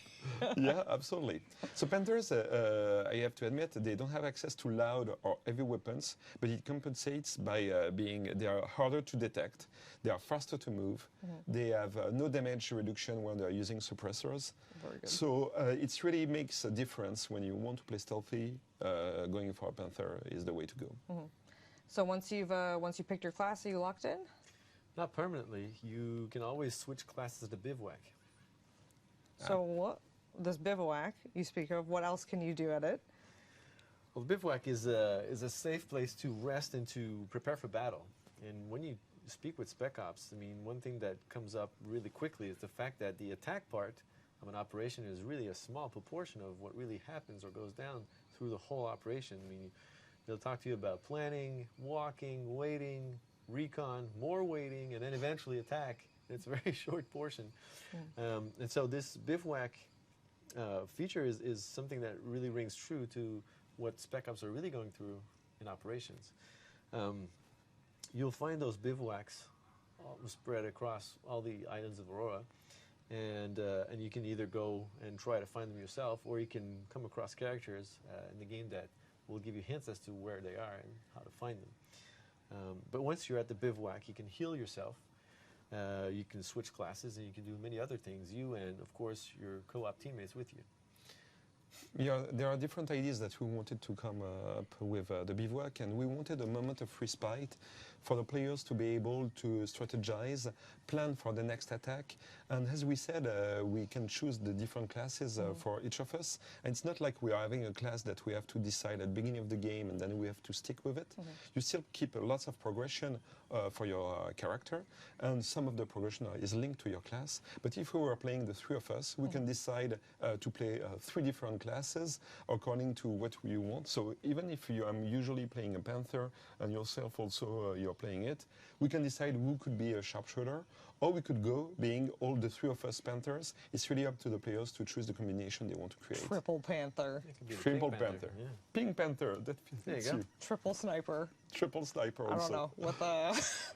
Yeah, absolutely. So Panthers, I have to admit, they don't have access to loud or heavy weapons, but it compensates by they are harder to detect, they are faster to move, they have no damage reduction when they are using suppressors. Very good. So it really makes a difference when you want to play stealthy. Going for a Panther is the way to go. So once you picked your class, are you locked in? Not permanently. You can always switch classes to bivouac. So what this bivouac you speak of? What else can you do at it? Well, bivouac is a safe place to rest and to prepare for battle. And when you speak with Spec Ops, I mean, one thing that comes up really quickly is the fact that the attack part of an operation is really a small proportion of what really happens or goes down through the whole operation. I mean, they'll talk to you about planning, walking, waiting, recon, more waiting, and then eventually attack. It's a very short portion. And so this bivouac feature is something that really rings true to what Spec Ops are really going through in operations. You'll find those bivouacs all spread across all the islands of Aurora. And you can either go and try to find them yourself, or you can come across characters in the game that will give you hints as to where they are and how to find them. But once you're at the bivouac, you can heal yourself, you can switch classes, and you can do many other things, you and, of course, your co-op teammates with you. Yeah, there are different ideas that we wanted to come up with the bivouac, and we wanted a moment of respite for the players to be able to strategize, plan for the next attack. And as we said, we can choose the different classes for each of us. And it's not like we are having a class that we have to decide at the beginning of the game and then we have to stick with it. You still keep lots of progression for your character, and some of the progression is linked to your class. But if we were playing the 3 of us, we can decide to play 3 different classes according to what we want. So even if I'm usually playing a Panther and yourself also you're playing it, we can decide who could be a sharpshooter, or we could go being all the 3 of us Panthers. It's really up to the players to choose the combination they want to create. Triple Panther. Triple Panther. Yeah. Pink Panther. That fits you. Triple Sniper. Triple Sniper also. I don't know. With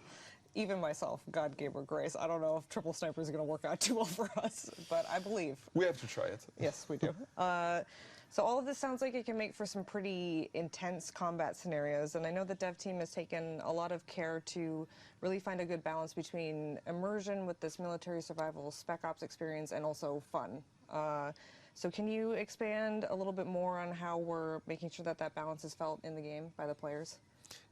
even myself, God gave her grace. I don't know if Triple Sniper is going to work out too well for us, but I believe. We have to try it. Yes, we do. So all of this sounds like it can make for some pretty intense combat scenarios, and I know the dev team has taken a lot of care to really find a good balance between immersion with this military survival Spec Ops experience and also fun. So can you expand a little bit more on how we're making sure that that balance is felt in the game by the players?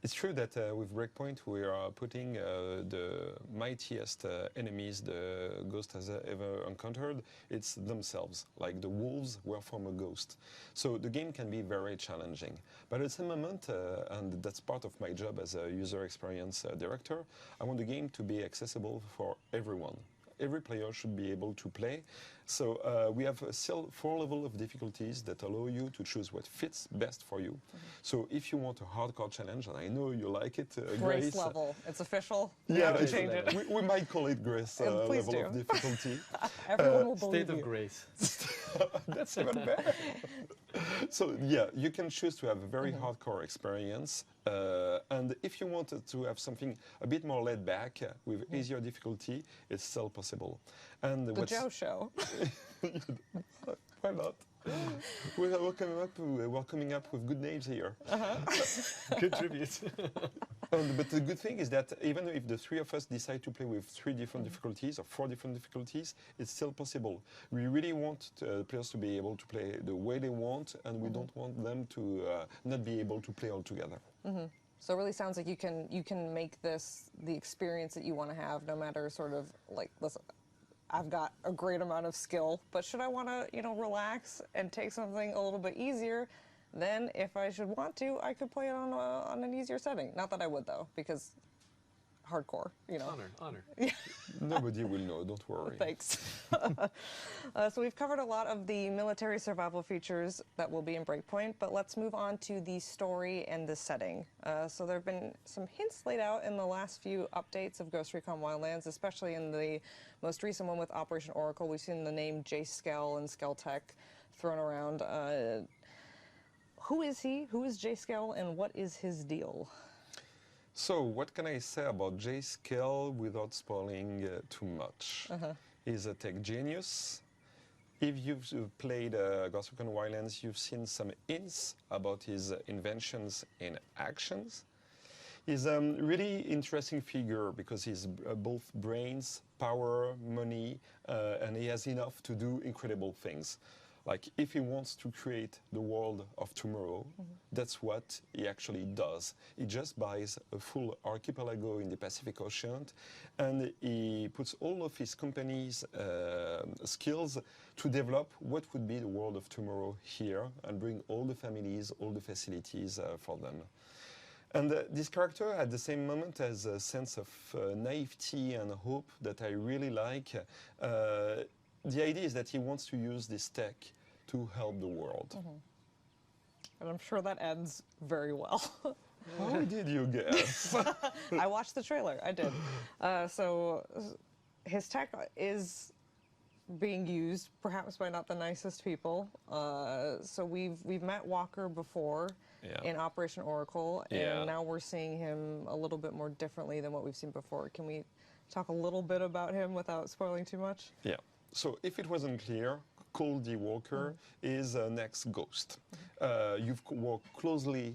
It's true that with Breakpoint we are putting the mightiest enemies the Ghost has ever encountered. It's themselves, like the wolves were from a ghost. So the game can be very challenging. But at the same moment, and that's part of my job as a user experience director, I want the game to be accessible for everyone. Every player should be able to play. So we have still 4 levels of difficulties that allow you to choose what fits best for you. So if you want a hardcore challenge, and I know you like it, Grace level. It's official. Yeah, we change it. We might call it Grace level of difficulty. Everyone will believe State of Grace. That's even better. So yeah, you can choose to have a very hardcore experience, and if you wanted to have something a bit more laid back with easier difficulty, it's still possible. And the Joe Show. Why not? We're coming up with good names here. Good tribute. But the good thing is that even if the three of us decide to play with 3 different difficulties or 4 different difficulties, it's still possible. We really want players to be able to play the way they want, and we don't want them to not be able to play all together. So it really sounds like you can make this the experience that you want to have, no matter sort of like, listen, I've got a great amount of skill, but should I want to, relax and take something a little bit easier, then if I should want to, I could play it on an easier setting. Not that I would, though, because hardcore, Honor. Yeah. Nobody will know, don't worry. Thanks. So we've covered a lot of the military survival features that will be in Breakpoint, but let's move on to the story and the setting. So there have been some hints laid out in the last few updates of Ghost Recon Wildlands, especially in the most recent one with Operation Oracle. We've seen the name J. Skell and Skelltech thrown around. Who is he? Who is J. Skell, and what is his deal? So what can I say about J. Skell without spoiling too much? He's a tech genius. If you've played Ghost Recon Wildlands, you've seen some hints about his inventions and actions. He's a really interesting figure because he's both brains, power, money, and he has enough to do incredible things. Like, if he wants to create the world of tomorrow, that's what he actually does. He just buys a full archipelago in the Pacific Ocean, and he puts all of his company's skills to develop what would be the world of tomorrow here, and bring all the families, all the facilities for them. And this character, at the same moment, has a sense of naivety and hope that I really like. The idea is that he wants to use this tech to help the world. And I'm sure that ends very well. How did you guess? I watched the trailer, I did. So his tech is being used, perhaps by not the nicest people. So we've met Walker before in Operation Oracle, and now we're seeing him a little bit more differently than what we've seen before. Can we talk a little bit about him without spoiling too much? Yeah. So if it wasn't clear, Cole D. Walker is an ex-Ghost. You've worked closely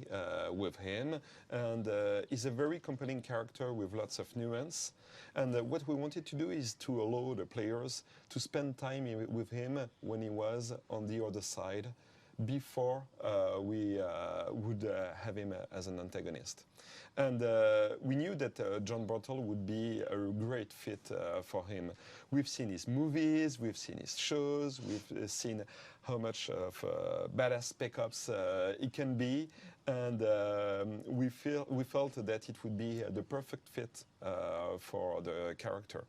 with him, and he's a very compelling character with lots of nuance. And what we wanted to do is to allow the players to spend time with him when he was on the other side, before we would have him as an antagonist. And we knew that John Bartle would be a great fit for him. We've seen his movies, we've seen his shows, we've seen how much of badass pickups he can be, and we felt that it would be the perfect fit for the character.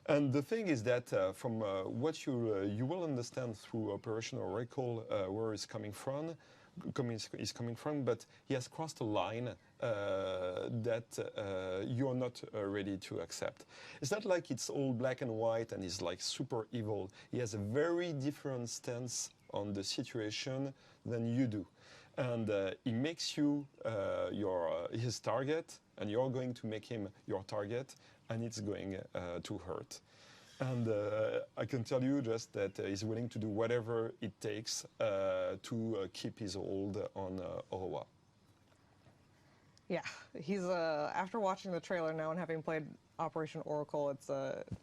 And the thing is that from what you will understand through Operation Oracle where he's coming from, but he has crossed a line that you're not ready to accept. It's not like it's all black and white and he's like super evil. He has a very different stance on the situation than you do. And he makes you his target, and you're going to make him your target, and it's going to hurt. And I can tell you just that he's willing to do whatever it takes to keep his hold on Orowa. Yeah, he's after watching the trailer now and having played Operation Oracle, it's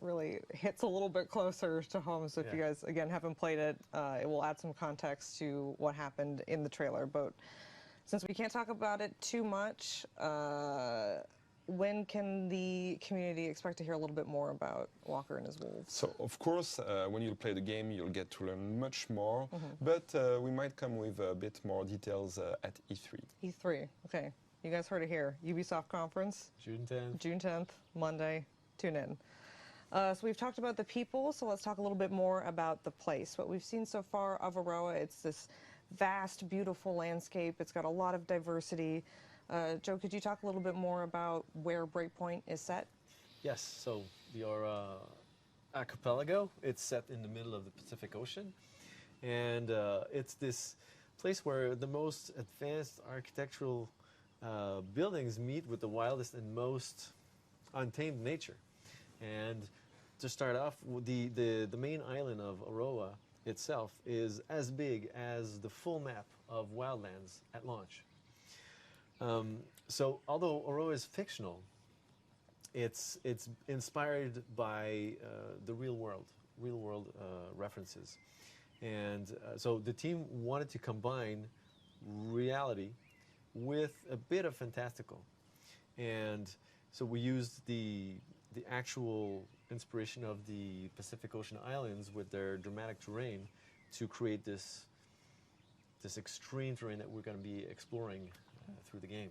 really hits a little bit closer to home. So if you guys again haven't played it, it will add some context to what happened in the trailer. But since we can't talk about it too much, when can the community expect to hear a little bit more about Walker and his wolves? So, of course, when you'll play the game, you'll get to learn much more, but we might come with a bit more details at E3. E3, okay. You guys heard it here. Ubisoft conference. June 10th. June 10th, Monday. Tune in. So we've talked about the people, so let's talk a little bit more about the place. What we've seen so far of Aroa, it's this vast, beautiful landscape. It's got a lot of diversity. Joe, could you talk a little bit more about where Breakpoint is set? Yes, so your archipelago, it's set in the middle of the Pacific Ocean. And it's this place where the most advanced architectural buildings meet with the wildest and most untamed nature. And to start off, the main island of Aroa itself is as big as the full map of Wildlands at launch. So although Aroa is fictional, it's inspired by the real world references. And so the team wanted to combine reality with a bit of fantastical. And so we used the actual inspiration of the Pacific Ocean islands with their dramatic terrain to create this extreme terrain that we're going to be exploring through the game.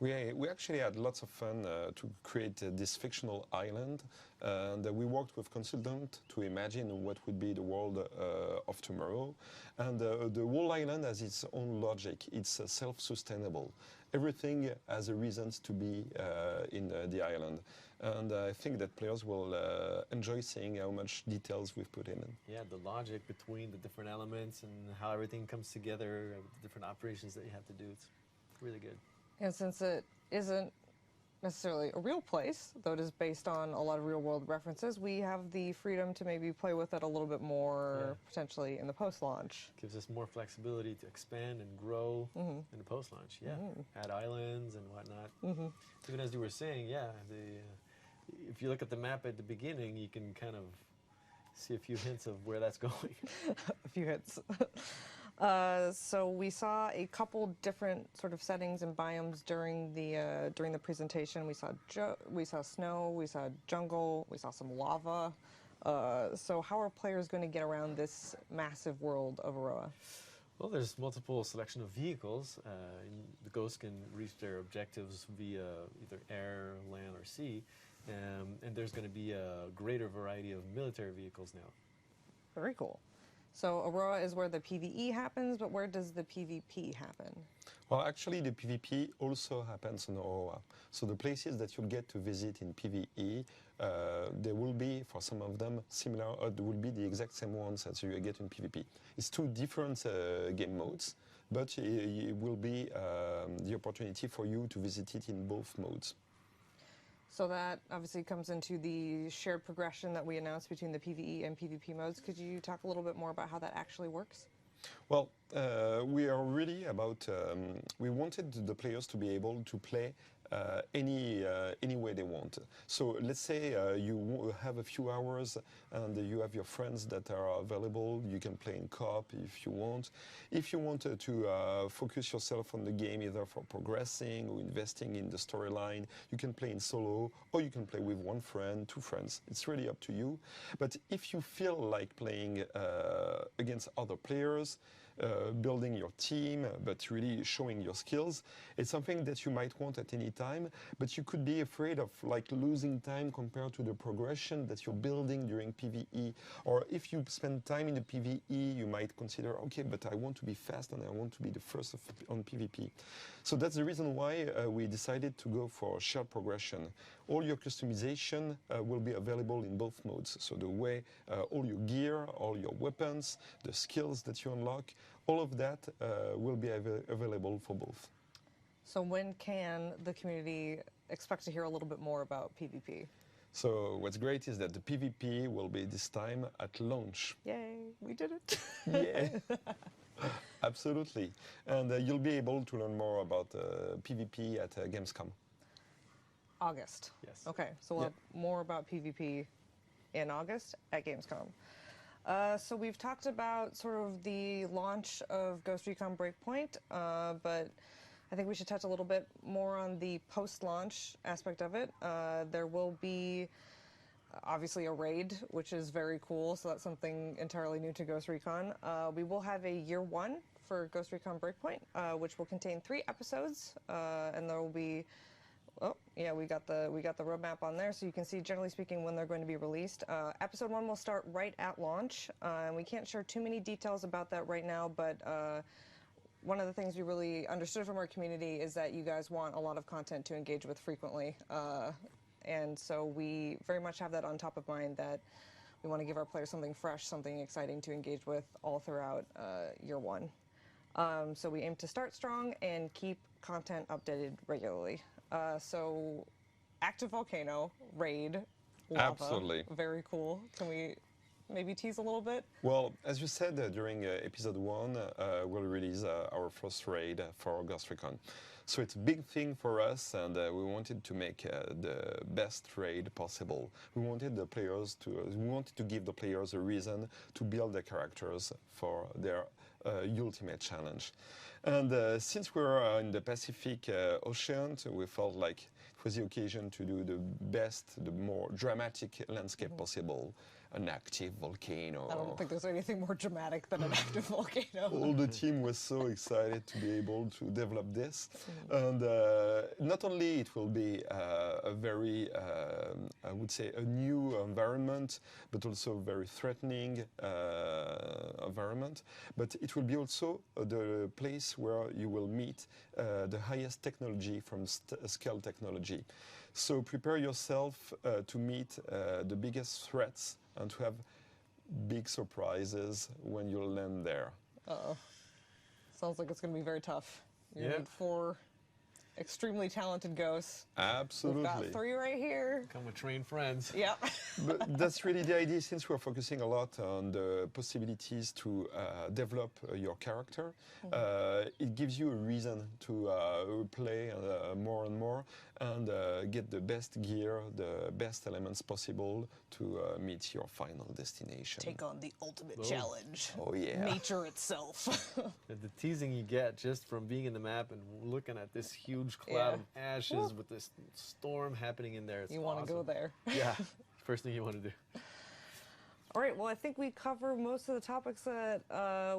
We actually had lots of fun to create this fictional island, and we worked with consultants to imagine what would be the world of tomorrow. And the whole island has its own logic. It's self-sustainable. Everything has a reasons to be in the island. And I think that players will enjoy seeing how much details we've put in. Yeah, the logic between the different elements and how everything comes together, the different operations that you have to do. It's really good. And since it isn't necessarily a real place, though it is based on a lot of real-world references, we have the freedom to maybe play with it a little bit more, potentially in the post-launch. Gives us more flexibility to expand and grow in the post-launch, add islands and whatnot. Even as you were saying, if you look at the map at the beginning, you can kind of see a few hints of where that's going. A few hints. So we saw a couple different sort of settings and biomes during the presentation. We saw snow, we saw jungle, we saw some lava. So how are players going to get around this massive world of Aroa? Well, there's multiple selection of vehicles. The ghosts can reach their objectives via either air, land, or sea. And there's going to be a greater variety of military vehicles now. Very cool. So Aroa is where the PvE happens, but where does the PvP happen? Well, actually, the PvP also happens in Aroa. So the places that you'll get to visit in PvE, there will be, for some of them, similar, or there will be the exact same ones as you get in PvP. It's two different game modes, but it will be the opportunity for you to visit it in both modes. So that obviously comes into the shared progression that we announced between the PvE and PvP modes. Could you talk a little bit more about how that actually works? Well, we are really about, we wanted the players to be able to play any way they want. So let's say you have a few hours and you have your friends that are available. You can play in co-op if you want. If you wanted to focus yourself on the game, either for progressing or investing in the storyline, you can play in solo, or you can play with one friend, two friends. It's really up to you. But if you feel like playing against other players, building your team, but really showing your skills, it's something that you might want at any time, but you could be afraid of like losing time compared to the progression that you're building during PvE. Or if you spend time in the PvE, you might consider, okay, but I want to be fast and I want to be the first on PvP. So that's the reason why we decided to go for shared progression. All your customization will be available in both modes. So the way all your gear, all your weapons, the skills that you unlock, all of that will be available for both. So when can the community expect to hear a little bit more about PvP? So what's great is that the PvP will be this time at launch. Yay, we did it. Yeah. Absolutely. And you'll be able to learn more about PvP at Gamescom. August. Yes. Okay, so we'll have more about PvP in August at Gamescom. So we've talked about sort of the launch of Ghost Recon Breakpoint, but I think we should touch a little bit more on the post-launch aspect of it. There will be obviously a raid, which is very cool, so that's something entirely new to Ghost Recon. We will have a year one for Ghost Recon Breakpoint, which will contain 3 episodes, and there will be, oh yeah, we got the roadmap on there, so you can see, generally speaking, when they're going to be released. Episode 1 will start right at launch, and we can't share too many details about that right now, but one of the things we really understood from our community is that you guys want a lot of content to engage with frequently. And so we very much have that on top of mind, that We want to give our players something fresh, something exciting to engage with all throughout year one. So we aim to start strong and keep content updated regularly. So active volcano, raid, lava. Absolutely. Very cool. Can we maybe tease a little bit? Well, as you said during episode 1, we'll release our first raid for Ghost Recon. So it's a big thing for us, and we wanted to make the best raid possible. We wanted to give the players a reason to build their characters for their ultimate challenge. And since we're in the Pacific Ocean, we felt like it was the occasion to do the best, the more dramatic landscape possible. An active volcano. I don't think there's anything more dramatic than an active volcano. All the team was so excited to be able to develop this. And not only it will be a very, I would say, a new environment, but also a very threatening environment. But it will be also the place where you will meet the highest technology from scale technology. So prepare yourself to meet the biggest threats and to have big surprises when you land there. Uh-oh. Sounds like it's going to be very tough. You Yeah. need 4 extremely talented ghosts. Absolutely. We've got 3 right here. Come with trained friends. Yep. But that's really the idea, since we're focusing a lot on the possibilities to develop your character. It gives you a reason to play more and more and get the best gear, the best elements possible to meet your final destination. Take on the ultimate Oh. challenge. Oh, yeah. Nature itself. The teasing you get just from being in the map and looking at this huge cloud of ashes with this storm happening in there. It's You want to go awesome. there. Yeah, first thing you want to do. All right, well, I think we covered most of the topics that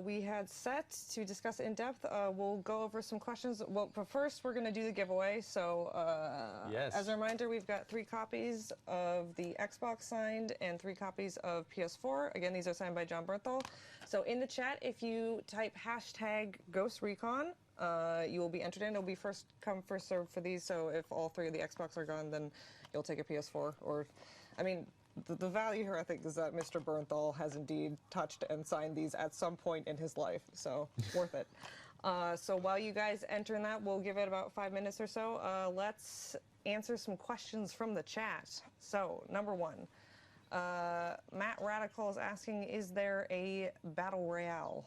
we had set to discuss in depth. We'll go over some questions. Well, but first, we're going to do the giveaway. So, Yes. as a reminder, we've got 3 copies of the Xbox signed and 3 copies of PS4. Again, these are signed by John Bernthal. So, in the chat, if you type hashtag Ghost Recon, you will be entered in. It'll be first come, first served for these. So, if all 3 of the Xbox are gone, then you'll take a PS4. Or, I mean, the value here, I think, is that Mr. Bernthal has indeed touched and signed these at some point in his life, so worth it. So while you guys enter in that, we'll give it about 5 minutes or so. Let's answer some questions from the chat. So, number 1, Matt Radical is asking, is there a battle royale?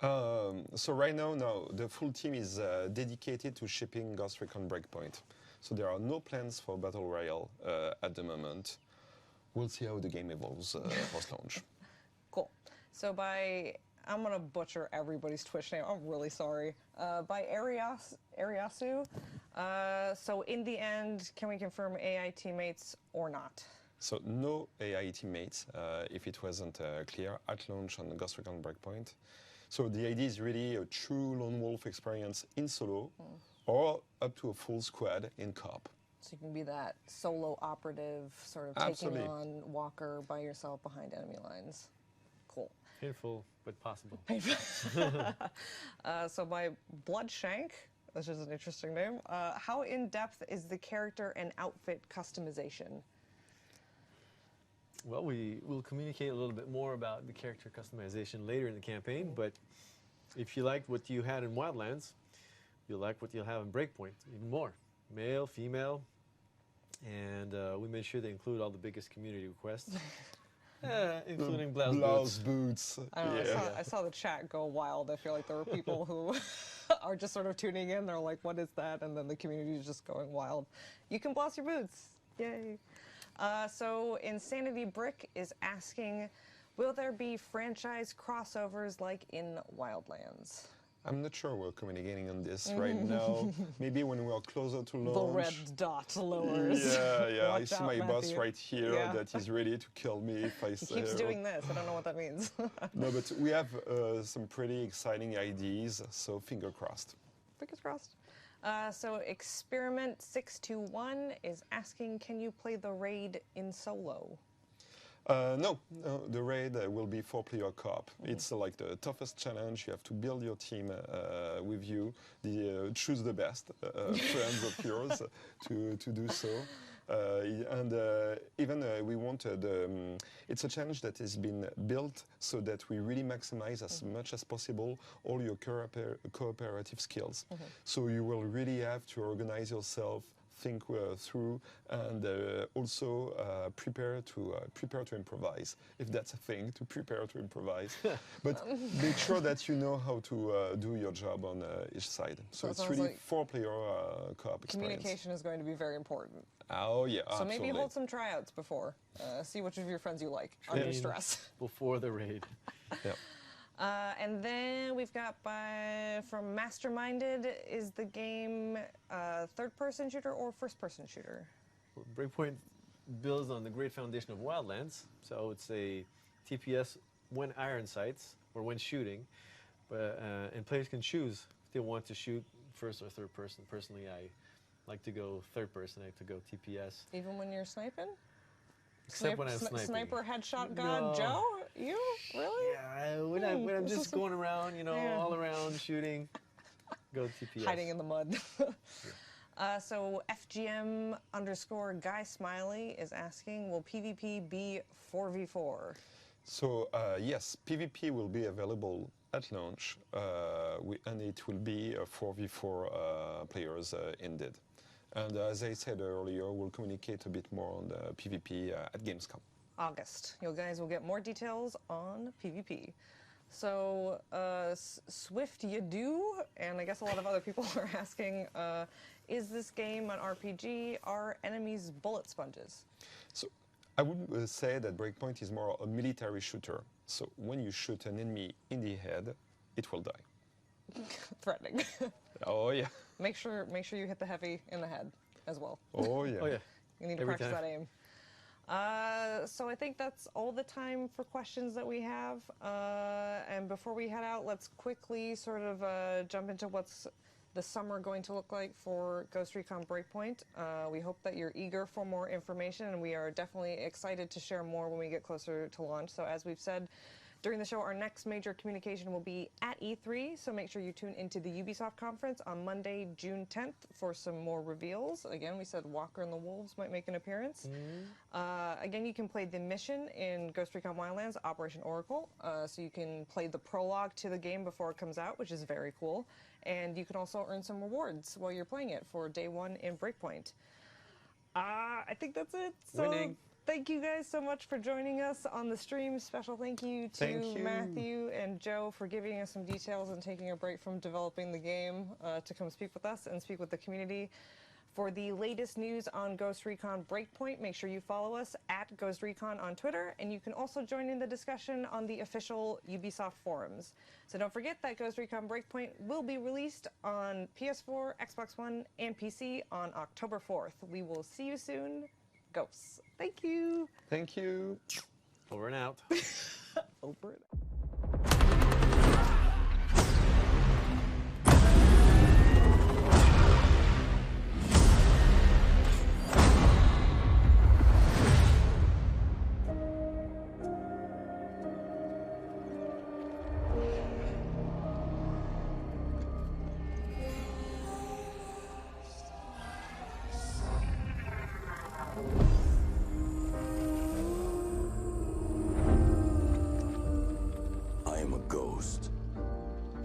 So right now, no, the full team is dedicated to shipping Ghost Recon Breakpoint. So there are no plans for Battle Royale at the moment. We'll see how the game evolves post-launch. Cool. So I'm going to butcher everybody's Twitch name. I'm really sorry. By Ariasu. So in the end, can we confirm AI teammates or not? So no AI teammates, if it wasn't clear, at launch on Ghost Recon Breakpoint. So the idea is really a true lone wolf experience in solo, or up to a full squad in co-op. So you can be that solo operative, sort of Absolutely. taking on Walker by yourself behind enemy lines. Cool. Painful, but possible. So by Bloodshank, which is an interesting name, how in-depth is the character and outfit customization? Well, we will communicate a little bit more about the character customization later in the campaign, but if you liked what you had in Wildlands, you'll like what you'll have in Breakpoint, even more. Male, female, and we made sure they include all the biggest community requests, including blouse boots. I don't know, I saw the chat go wild. I feel like there were people who are just sort of tuning in. They're like, what is that? And then the community is just going wild. You can blouse your boots. Yay. So Insanity Brick is asking, will there be franchise crossovers like in Wildlands? I'm not sure we're communicating on this right now. Maybe when we're closer to launch. The red dot lowers. Yeah. I Watch see out, my boss Matthew. right here that is ready to kill me if I He say. keeps doing this. I don't know what that means. No, but we have some pretty exciting ideas, so finger crossed. Fingers crossed. So Experiment 621 is asking, can you play the raid in solo? No, the raid will be 4-player co-op. It's like the toughest challenge. You have to build your team with you. Choose the best friends of yours to do so. And even we wanted, it's a challenge that has been built so that we really maximize as much as possible all your cooperative skills. So you will really have to organize yourself, think through, and also prepare to improvise, if that's a thing, to prepare to improvise. But make sure that you know how to do your job on each side. So it's really like 4-player co-op experience. Communication is going to be very important. Oh yeah, so absolutely. Maybe hold some tryouts before. See which of your friends you like under stress. Before the raid. Yeah. And then we've got from Masterminded, is the game third-person shooter or first-person shooter? Well, Breakpoint builds on the great foundation of Wildlands, so it's a TPS when iron sights or when shooting, and players can choose if they want to shoot first or third person. Personally, I like to go third person. I like to go TPS. Even when you're sniping? Except when I'm sniping. Sniper headshot god Joe? You? Really? Yeah, when I'm just going around, you know, all around shooting, go TPS. Hiding in the mud. So FGM_Guy Smiley is asking, will PvP be 4v4? So yes, PvP will be available at launch, and it will be 4v4 players indeed. And as I said earlier, we'll communicate a bit more on the PvP at Gamescom. August. You guys will get more details on PvP. So, Swift you do, and I guess a lot of other people are asking, is this game an RPG? Are enemies bullet sponges? So, I would say that Breakpoint is more a military shooter. So, when you shoot an enemy in the head, it will die. Threatening. Oh yeah. Make sure you hit the heavy in the head as well. Oh yeah. Oh yeah. You need to practice that aim. So I think that's all the time for questions that we have. And before we head out, let's quickly sort of jump into what's the summer going to look like for Ghost Recon Breakpoint. We hope that you're eager for more information, and we are definitely excited to share more when we get closer to launch. So as we've said, during the show, our next major communication will be at E3, so make sure you tune into the Ubisoft conference on Monday, June 10th for some more reveals. Again, we said Walker and the Wolves might make an appearance. Again, you can play the mission in Ghost Recon Wildlands, Operation Oracle, so you can play the prologue to the game before it comes out, which is very cool. And you can also earn some rewards while you're playing it for day one in Breakpoint. I think that's it. So Winning. Thank you guys so much for joining us on the stream. Special thank you to Matthew and Joe for giving us some details and taking a break from developing the game to come speak with us and speak with the community. For the latest news on Ghost Recon Breakpoint, make sure you follow us at Ghost Recon on Twitter, and you can also join in the discussion on the official Ubisoft forums. So don't forget that Ghost Recon Breakpoint will be released on PS4, Xbox One, and PC on October 4th. We will see you soon. Ghosts. Thank you. Thank you. Over and out. Over and out.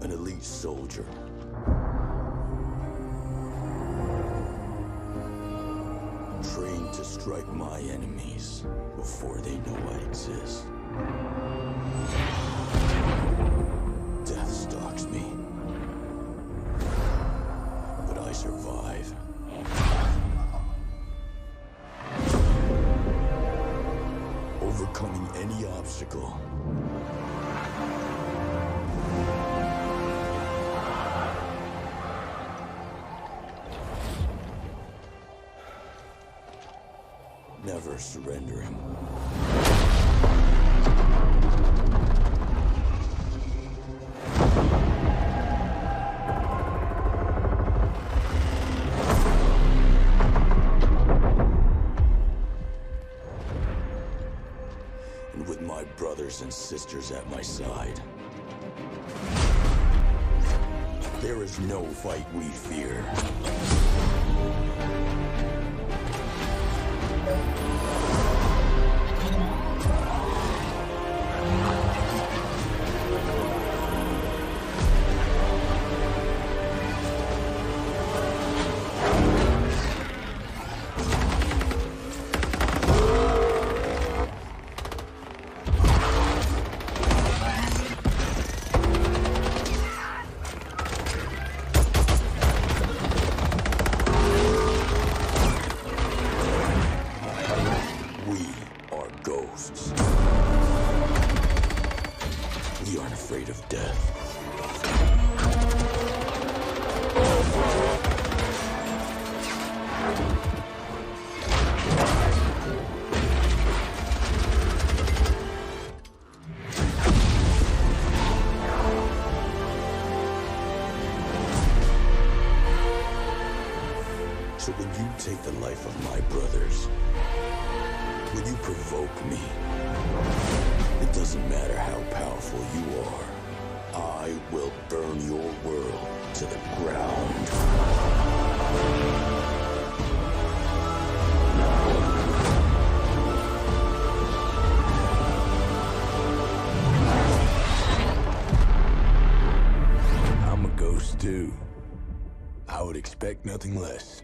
An elite soldier. Trained to strike my enemies before they know I exist. Death stalks me, but I survive. Overcoming any obstacle. Never surrendering. And with my brothers and sisters at my side, there is no fight we fear. afraid of death. So when you take the life of my brothers, when you provoke me, it doesn't matter how powerful you are, I will burn your world to the ground. I'm a ghost too. I would expect nothing less.